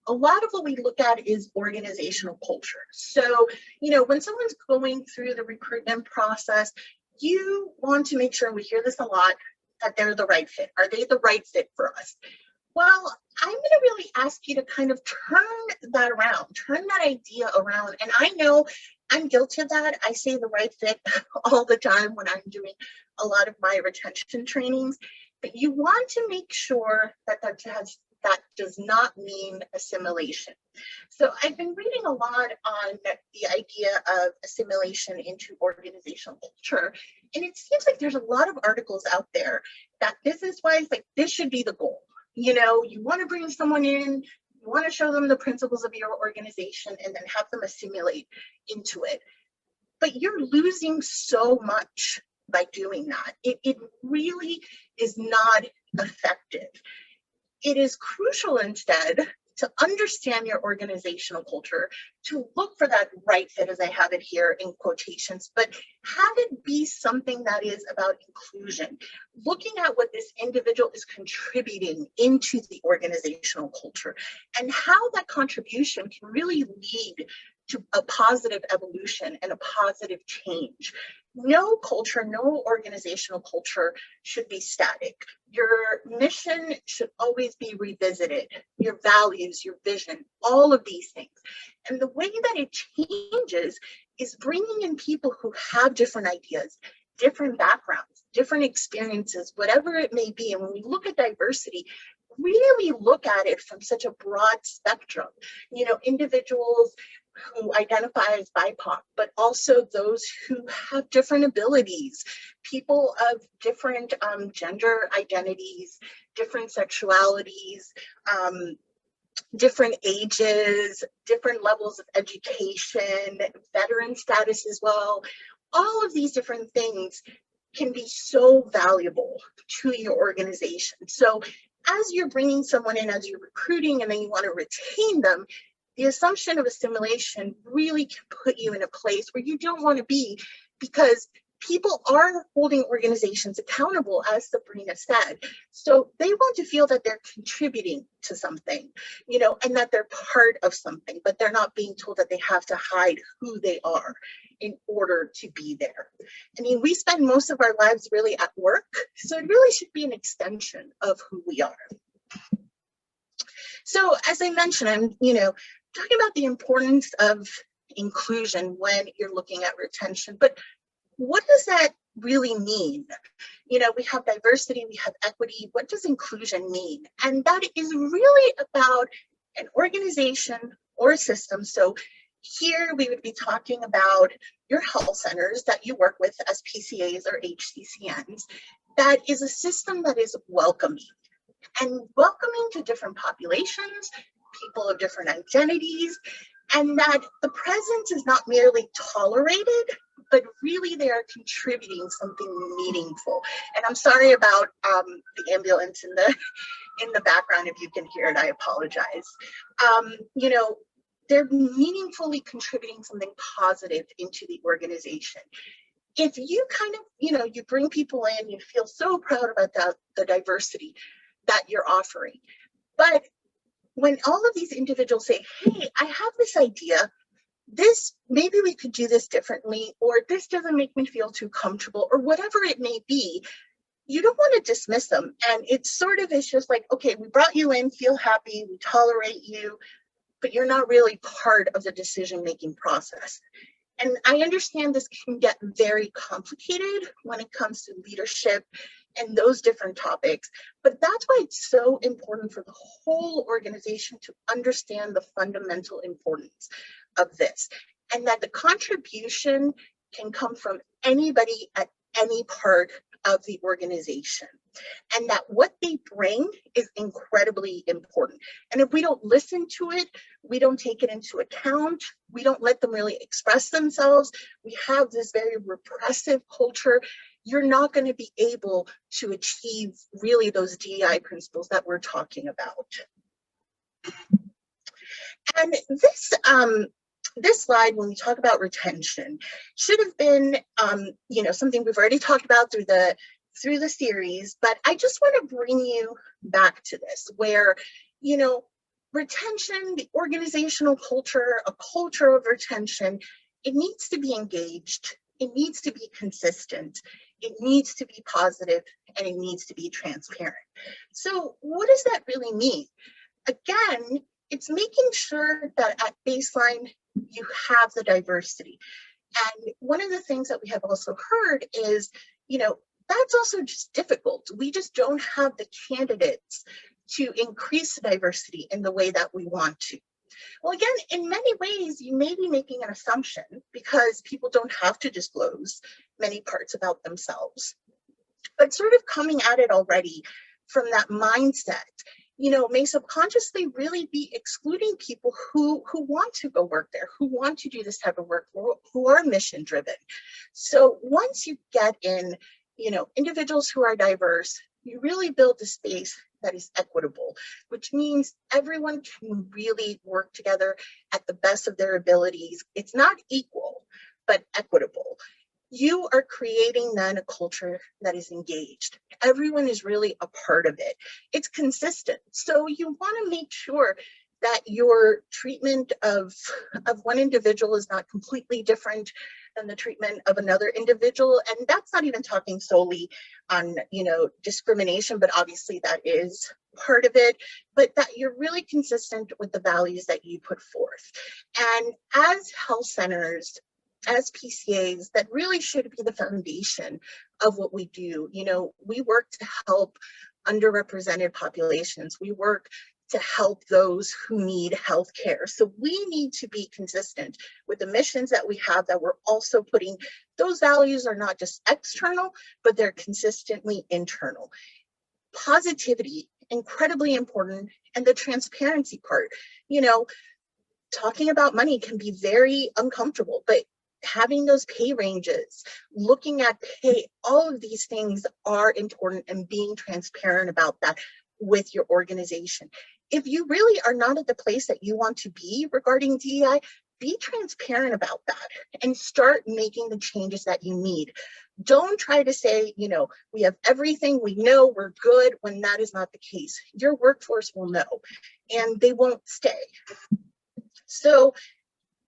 a lot of what we look at is organizational culture. So, when someone's going through the recruitment process, you want to make sure, we hear this a lot, that they're the right fit. Are they the right fit for us? Well, I'm going to really ask you to kind of turn that around, turn that idea around. And I know I'm guilty of that. I say the right fit all the time when I'm doing a lot of my retention trainings, but you want to make sure that that does not mean assimilation. So I've been reading a lot on the idea of assimilation into organizational culture. And it seems like there's a lot of articles out there that business-wise, like this should be the goal. You want to bring someone in, you want to show them the principles of your organization and then have them assimilate into it. But you're losing so much by doing that. It really is not effective. It is crucial instead to understand your organizational culture, to look for that right fit, as I have it here in quotations, but have it be something that is about inclusion, looking at what this individual is contributing into the organizational culture and how that contribution can really lead to a positive evolution and a positive change. No culture, no organizational culture should be static. Your mission should always be revisited, your values, your vision, all of these things. And the way that it changes is bringing in people who have different ideas, different backgrounds, different experiences, whatever it may be. And when we look at diversity, really look at it from such a broad spectrum. Individuals who identify as BIPOC, but also those who have different abilities, people of different gender identities, different sexualities, different ages, different levels of education, veteran status as well. All of these different things can be so valuable to your organization. So as you're bringing someone in, as you're recruiting, and then you want to retain them, the assumption of assimilation really can put you in a place where you don't want to be, because people are holding organizations accountable, as Sabrina said. So they want to feel that they're contributing to something, and that they're part of something, but they're not being told that they have to hide who they are in order to be there. I mean, we spend most of our lives really at work, so it really should be an extension of who we are. So as I mentioned, I'm, talking about the importance of inclusion when you're looking at retention, but what does that really mean? We have diversity, we have equity. What does inclusion mean? And that is really about an organization or a system. So here we would be talking about your health centers that you work with as PCAs or HCCNs. That is a system that is welcoming to different populations, people of different identities, and that the presence is not merely tolerated, but really they are contributing something meaningful. And I'm sorry about the ambulance in the background. If you can hear it, I apologize. They're meaningfully contributing something positive into the organization. If you kind of, you bring people in, you feel so proud about the diversity that you're offering. But when all of these individuals say, hey, I have this idea, maybe we could do this differently, or this doesn't make me feel too comfortable, or whatever it may be, you don't want to dismiss them. And it's just like, okay, we brought you in, feel happy, we tolerate you, but you're not really part of the decision-making process. And I understand this can get very complicated when it comes to leadership and those different topics, but that's why it's so important for the whole organization to understand the fundamental importance of this, and that the contribution can come from anybody at any part of the organization, and that what they bring is incredibly important. And if we don't listen to it, we don't take it into account, we don't let them really express themselves, we have this very repressive culture, you're not going to be able to achieve really those DEI principles that we're talking about. And this slide, when we talk about retention, should have been, something we've already talked about through the through the series, but I just want to bring you back to this where, you know, retention, the organizational culture, a culture of retention, it needs to be engaged. It needs to be consistent. It needs to be positive, and it needs to be transparent. So what does that really mean? Again, it's making sure that at baseline, you have the diversity. And one of the things that we have also heard is, you know, that's also just difficult. We just don't have the candidates to increase the diversity in the way that we want to. Well, again, in many ways, you may be making an assumption because people don't have to disclose many parts about themselves, but sort of coming at it already from that mindset, you know, may subconsciously really be excluding people who want to go work there, who want to do this type of work, who are mission driven. So once you get in, you know, individuals who are diverse, you really build a space that is equitable, which means everyone can really work together at the best of their abilities. It's not equal, but equitable. You are creating then a culture that is engaged. Everyone is really a part of it. It's consistent. So you want to make sure that your treatment of one individual is not completely different than the treatment of another individual. And that's not even talking solely on, you know, discrimination, but obviously that is part of it, but that you're really consistent with the values that you put forth. And as health centers, as PCAs, that really should be the foundation of what we do. You know, we work to help underrepresented populations. We work to help those who need health care. So we need to be consistent with the missions that we have, that we're also putting, those values are not just external, but they're consistently internal. Positivity, incredibly important, and the transparency part. You know, talking about money can be very uncomfortable, but having those pay ranges, looking at pay, all of these things are important, and being transparent about that with your organization. If you really are not at the place that you want to be regarding DEI, be transparent about that and start making the changes that you need. Don't try to say, you know, we have everything, we know we're good, when that is not the case. Your workforce will know, and they won't stay. So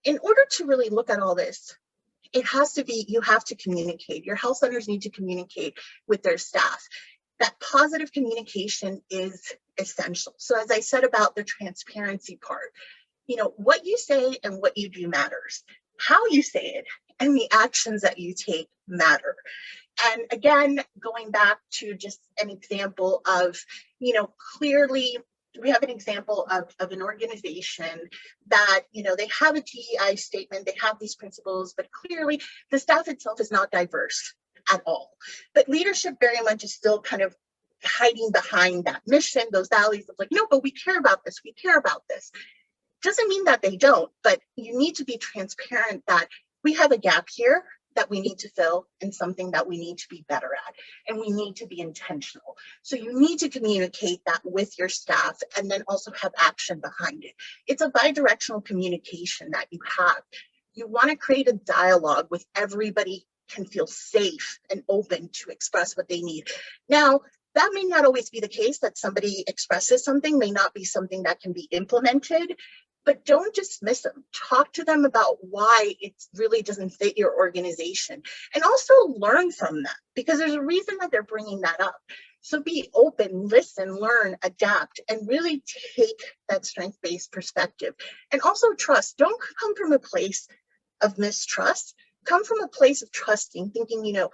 in order to really look at all this, it has to be, you have to communicate. Your health centers need to communicate with their staff. That positive communication is essential. So as I said about the transparency part, you know, what you say and what you do matters. How you say it and the actions that you take matter. And again, going back to just an example of, you know, clearly we have an example of an organization that, you know, they have a DEI statement, they have these principles, but clearly the staff itself is not diverse at all. But leadership very much is still kind of hiding behind that mission, those values of like, no, but we care about this, we care about this. Doesn't mean that they don't, but you need to be transparent that we have a gap here that we need to fill, and something that we need to be better at, and we need to be intentional. So you need to communicate that with your staff, and then also have action behind it. It's a bi-directional communication that you have. You want to create a dialogue with everybody, can feel safe and open to express what they need. Now, that may not always be the case, that somebody expresses something may not be something that can be implemented, but don't dismiss them. Talk to them about why it really doesn't fit your organization, and also learn from them, because there's a reason that they're bringing that up. So be open, listen, learn, adapt, and really take that strength-based perspective. And also trust. Don't come from a place of mistrust. Come from a place of trusting, thinking, you know,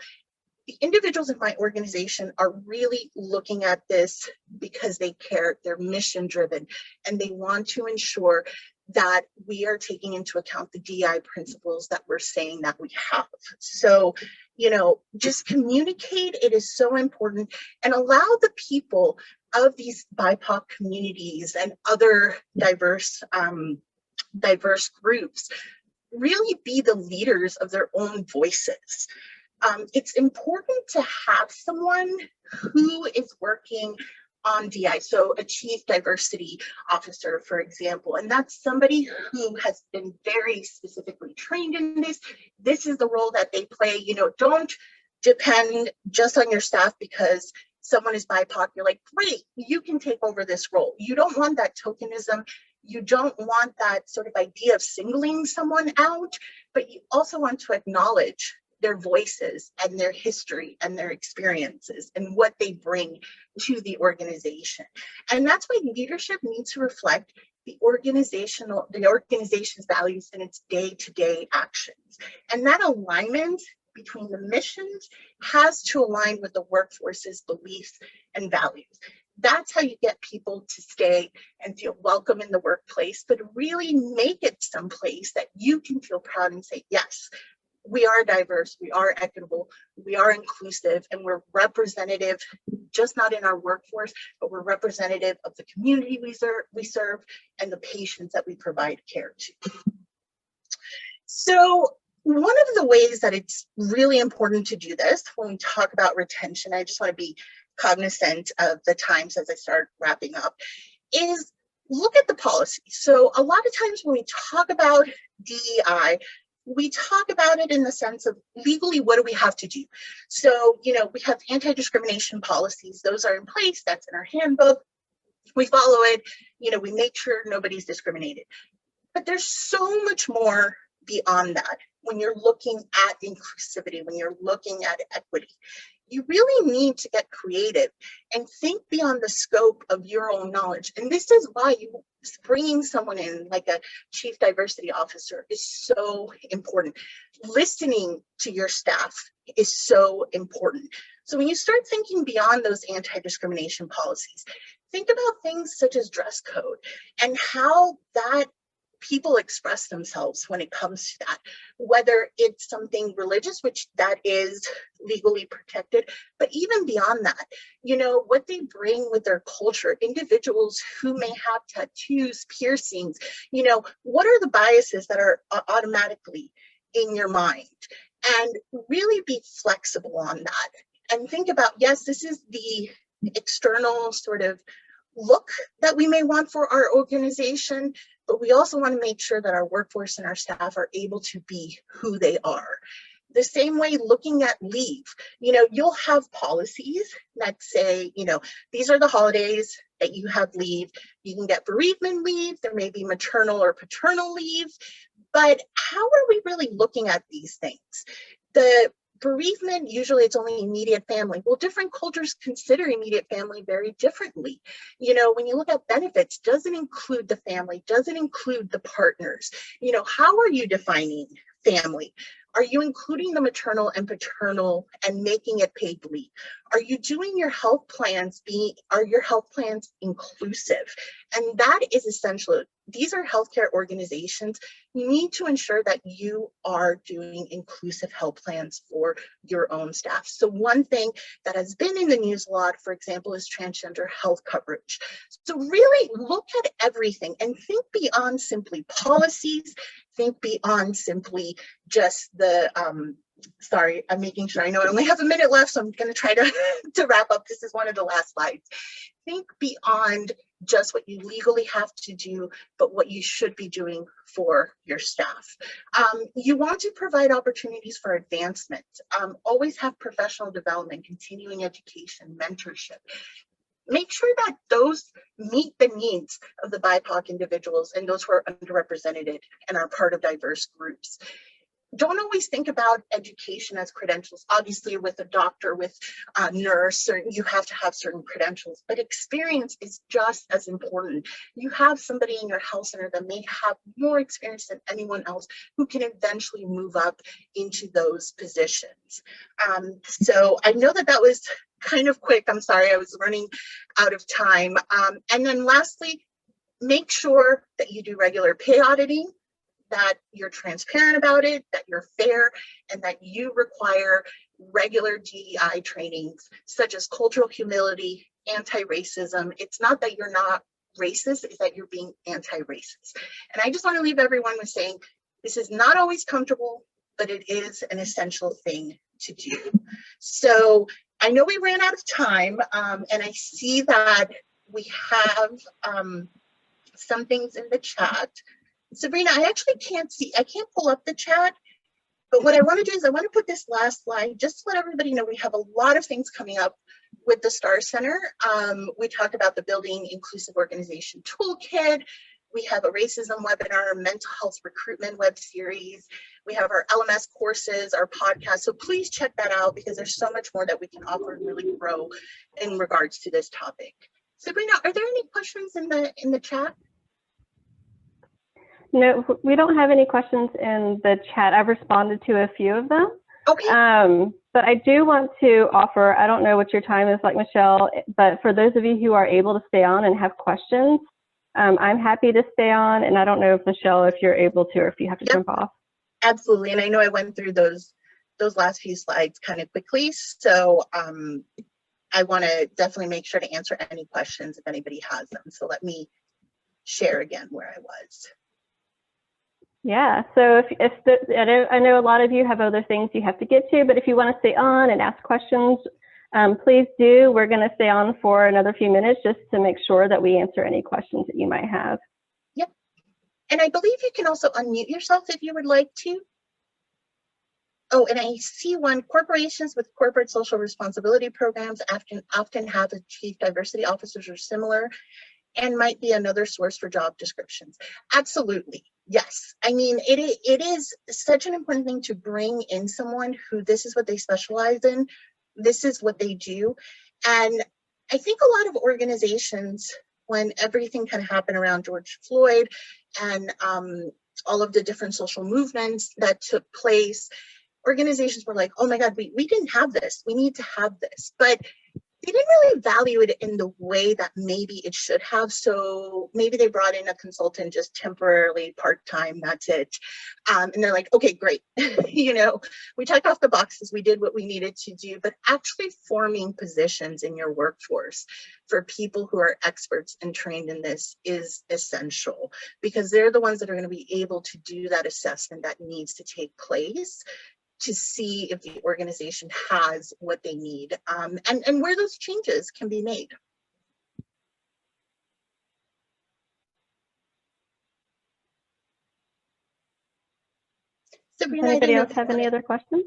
the individuals in my organization are really looking at this because they care, they're mission driven, and they want to ensure that we are taking into account the DEI principles that we're saying that we have. So, you know, just communicate, it is so important, and allow the people of these BIPOC communities and other diverse groups really be the leaders of their own voices. It's important to have someone who is working on DI, so a chief diversity officer, for example, and that's somebody who has been very specifically trained in this. This is the role that they play. You know, don't depend just on your staff because someone is BIPOC. You're like, great, you can take over this role. You don't want that tokenism. You don't want that sort of idea of singling someone out, but you also want to acknowledge their voices and their history and their experiences and what they bring to the organization. And that's why leadership needs to reflect the organization's values in its day-to-day actions. And that alignment between the missions has to align with the workforce's beliefs and values. That's how you get people to stay and feel welcome in the workplace, but really make it someplace that you can feel proud and say, yes, we are diverse, we are equitable, we are inclusive, and we're representative, just not in our workforce, but we're representative of the community we serve and the patients that we provide care to. So one of the ways that it's really important to do this when we talk about retention, I just want to be cognizant of the times as I start wrapping up, is look at the policy. So a lot of times when we talk about DEI, we talk about it in the sense of legally, what do we have to do? So, we have anti-discrimination policies. Those are in place. That's in our handbook. We follow it. We make sure nobody's discriminated. But there's so much more beyond that when you're looking at inclusivity, when you're looking at equity. You really need to get creative and think beyond the scope of your own knowledge. And this is why bringing someone in like a chief diversity officer is so important. Listening to your staff is so important. So when you start thinking beyond those anti-discrimination policies, think about things such as dress code and how that people express themselves when it comes to that, whether it's something religious, which that is legally protected, but even beyond that, what they bring with their culture, individuals who may have tattoos, piercings, what are the biases that are automatically in your mind? And really be flexible on that and think about, yes, this is the external sort of look that we may want for our organization, but we also want to make sure that our workforce and our staff are able to be who they are. The same way looking at leave, you'll have policies that say, these are the holidays that you have leave. You can get bereavement leave, there may be maternal or paternal leave, but how are we really looking at these things? The bereavement, usually it's only immediate family. Well, different cultures consider immediate family very differently. When you look at benefits, does it include the family? Does it include the partners? How are you defining family? Are you including the maternal and paternal and making it paid leave? Are you doing your health plans are your health plans inclusive? And that is essential. These are healthcare organizations. You need to ensure that you are doing inclusive health plans for your own staff. So one thing that has been in the news a lot, for example, is transgender health coverage. So really look at everything and think beyond simply policies, think beyond simply just the, sorry, I'm making sure I know I only have a minute left, so I'm going to try to wrap up. This is one of the last slides. Think beyond just what you legally have to do, but what you should be doing for your staff. You want to provide opportunities for advancement. Always have professional development, continuing education, mentorship. Make sure that those meet the needs of the BIPOC individuals and those who are underrepresented and are part of diverse groups. Don't always think about education as credentials. Obviously, with a doctor, with a nurse, you have to have certain credentials, but experience is just as important. You have somebody in your health center that may have more experience than anyone else who can eventually move up into those positions. So I know that was kind of quick. I'm sorry, I was running out of time. And then lastly, make sure that you do regular pay auditing, that you're transparent about it, that you're fair, and that you require regular DEI trainings, such as cultural humility, anti-racism. It's not that you're not racist, it's that you're being anti-racist. And I just want to leave everyone with saying, this is not always comfortable, but it is an essential thing to do. So I know we ran out of time, and I see that we have some things in the chat. Sabrina, I actually can't pull up the chat. But what I want to do is I want to put this last slide just to let everybody know we have a lot of things coming up with the STAR Center. We talked about the Building Inclusive Organization Toolkit. We have a racism webinar, mental health recruitment web series. We have our LMS courses, our podcast. So please check that out because there's so much more that we can offer and really grow in regards to this topic. Sabrina, are there any questions in the chat? No, we don't have any questions in the chat. I've responded to a few of them. Okay. But I do want to offer, I don't know what your time is like, Michelle, but for those of you who are able to stay on and have questions, I'm happy to stay on. And I don't know if Michelle, if you're able to, or if you have to jump off. Absolutely. And I know I went through those last few slides kind of quickly. So I want to definitely make sure to answer any questions if anybody has them. So let me share again where I was. Yeah, so I know a lot of you have other things you have to get to, but if you want to stay on and ask questions, please do. We're going to stay on for another few minutes just to make sure that we answer any questions that you might have. Yep. And I believe you can also unmute yourself if you would like to. Oh, and I see one, corporations with corporate social responsibility programs often have a chief diversity officers or similar, and might be another source for job descriptions. Absolutely, yes. I mean, it is such an important thing to bring in someone who this is what they specialize in, this is what they do. And I think a lot of organizations, when everything kind of happened around George Floyd and all of the different social movements that took place, organizations were like, oh my God, we didn't have this, we need to have this. But they didn't really value it in the way that maybe it should have. So maybe they brought in a consultant just temporarily, part-time, that's it. And they're like, okay, great. You know, we checked off the boxes, we did what we needed to do, but actually forming positions in your workforce for people who are experts and trained in this is essential, because they're the ones that are going to be able to do that assessment that needs to take place to see if the organization has what they need, and where those changes can be made. Sabrina, Anybody else have any other questions?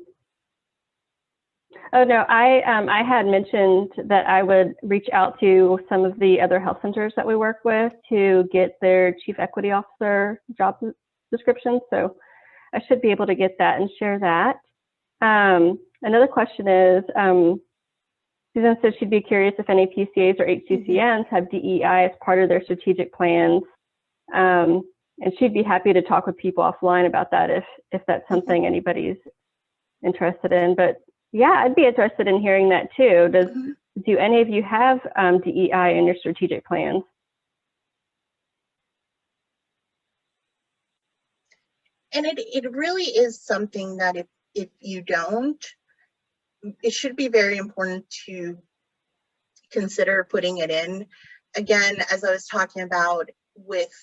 Oh no, I had mentioned that I would reach out to some of the other health centers that we work with to get their chief equity officer job descriptions. So I should be able to get that and share that. Another question is, Susan said she'd be curious if any PCAs or HCCNs have DEI as part of their strategic plans. And she'd be happy to talk with people offline about that if that's something anybody's interested in. But yeah, I'd be interested in hearing that too. Do any of you have DEI in your strategic plans? And it really is something that if you don't, it should be very important to consider putting it in. Again, as I was talking about with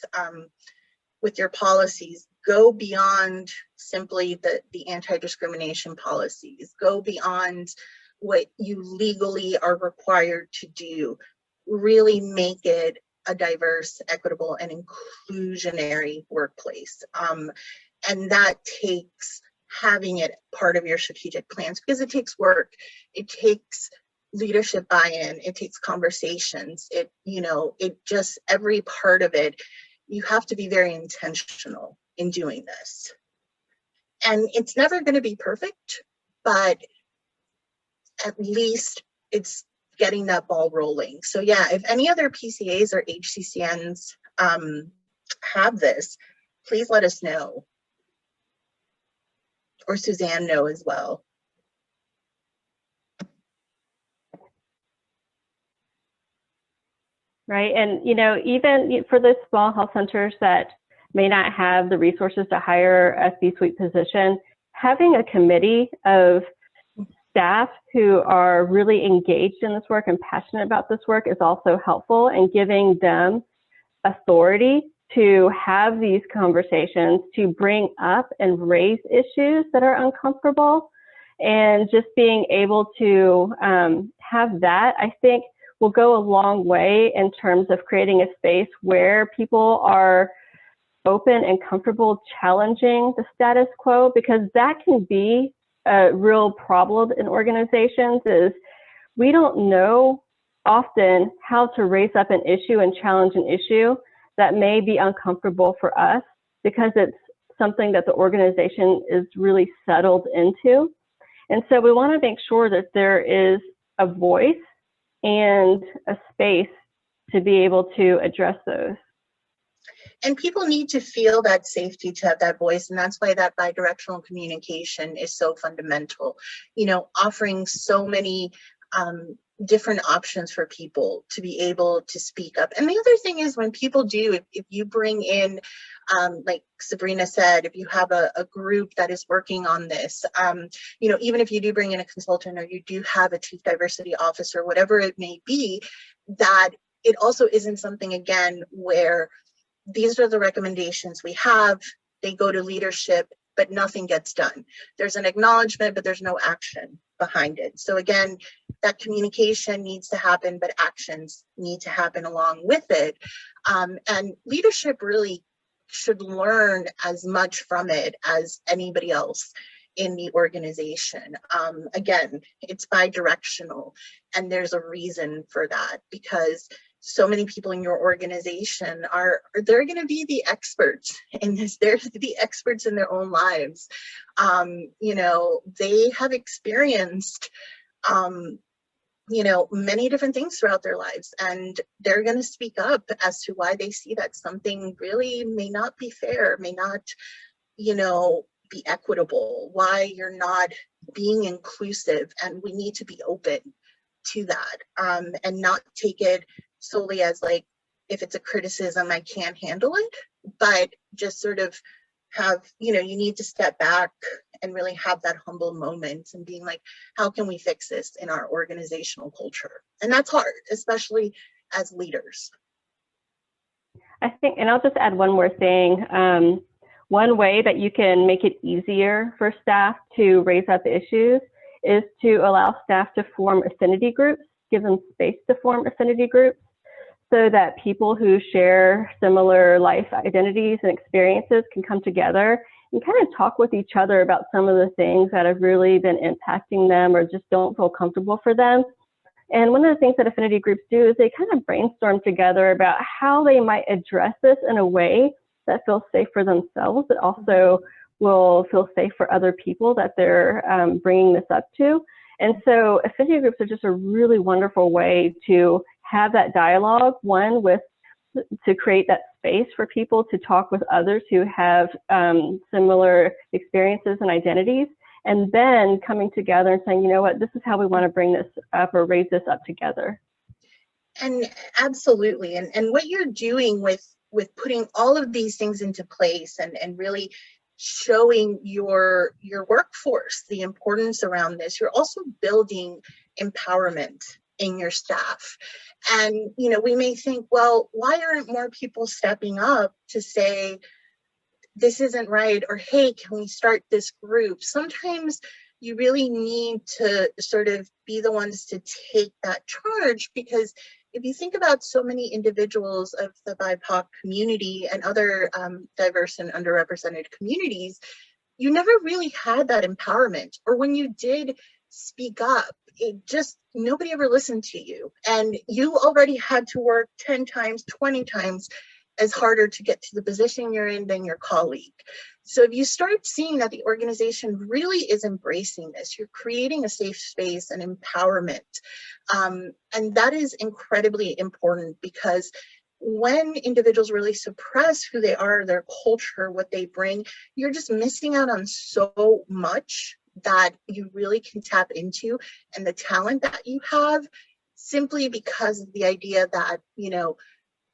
your policies, go beyond simply the anti-discrimination policies, go beyond what you legally are required to do. Really make it a diverse, equitable, and inclusionary workplace. And that takes having it part of your strategic plans, because it takes work, it takes leadership buy-in, it takes conversations, it just every part of it, you have to be very intentional in doing this. And it's never going to be perfect, but at least it's getting that ball rolling. So yeah, if any other PCAs or HCCNs have this, please let us know. Or Suzanne know as well. Right, and even for the small health centers that may not have the resources to hire a C-suite position, having a committee of staff who are really engaged in this work and passionate about this work is also helpful, and giving them authority to have these conversations, to bring up and raise issues that are uncomfortable, and just being able to have that, I think, will go a long way in terms of creating a space where people are open and comfortable challenging the status quo, because that can be a real problem in organizations. Is we don't know often how to raise up an issue and challenge an issue that may be uncomfortable for us, because it's something that the organization is really settled into. And so we want to make sure that there is a voice and a space to be able to address those. And people need to feel that safety to have that voice. And that's why that bidirectional communication is so fundamental. You know, offering so many different options for people to be able to speak up. And the other thing is, when people do, if you bring in, like Sabrina said, if you have a group that is working on this, you know, even if you do bring in a consultant or you do have a chief diversity officer, whatever it may be, that it also isn't something, again, where these are the recommendations we have, they go to leadership, but nothing gets done. There's an acknowledgement, but there's no action behind it. So again, that communication needs to happen, but actions need to happen along with it. And leadership really should learn as much from it as anybody else in the organization. Again, it's bi-directional, and there's a reason for that, because so many people in your organization they're going to be the experts in this. They're the experts in their own lives. You know, they have experienced, you know, many different things throughout their lives, and they're going to speak up as to why they see that something really may not be fair, may not, you know, be equitable, why you're not being inclusive, and we need to be open to that, and not take it solely as like, if it's a criticism, I can't handle it, but just sort of have, you know, you need to step back and really have that humble moment and being like, how can we fix this in our organizational culture? And that's hard, especially as leaders. I think, and I'll just add one more thing. One way that you can make it easier for staff to raise up issues is to allow staff to form affinity groups, give them space to form affinity groups, so that people who share similar life identities and experiences can come together and kind of talk with each other about some of the things that have really been impacting them or just don't feel comfortable for them. And one of the things that affinity groups do is they kind of brainstorm together about how they might address this in a way that feels safe for themselves, but also will feel safe for other people that they're bringing this up to. And so affinity groups are just a really wonderful way to have that dialogue, one, to create that space for people to talk with others who have similar experiences and identities, and then coming together and saying, you know what, this is how we want to bring this up or raise this up together. And absolutely. And what you're doing with putting all of these things into place and really showing your workforce the importance around this, you're also building empowerment in your staff. And, you know, we may think, well, why aren't more people stepping up to say, this isn't right, or hey, can we start this group? Sometimes you really need to sort of be the ones to take that charge, because if you think about so many individuals of the BIPOC community and other diverse and underrepresented communities, you never really had that empowerment, or when you did speak up, it just, nobody ever listened to you. And you already had to work 10 times, 20 times as harder to get to the position you're in than your colleague. So if you start seeing that the organization really is embracing this, you're creating a safe space and empowerment. And that is incredibly important, because when individuals really suppress who they are, their culture, what they bring, you're just missing out on so much that you really can tap into, and the talent that you have, simply because of the idea that, you know,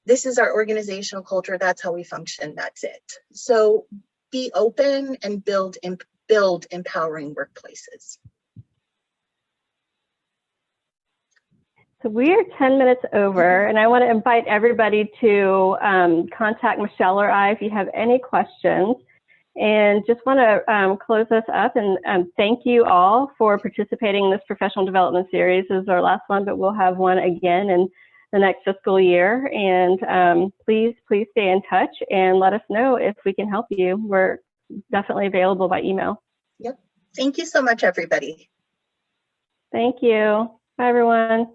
this is our organizational culture, that's how we function, that's it. So be open and build empowering workplaces. So we are 10 minutes over, and I want to invite everybody to contact Michelle or I if you have any questions. And just want to close this up and thank you all for participating in this professional development series. This is our last one, but we'll have one again. And the next fiscal year. And please stay in touch and let us know if we can help you. We're definitely available by email. Yep. Thank you so much, everybody. Thank you. Bye, everyone.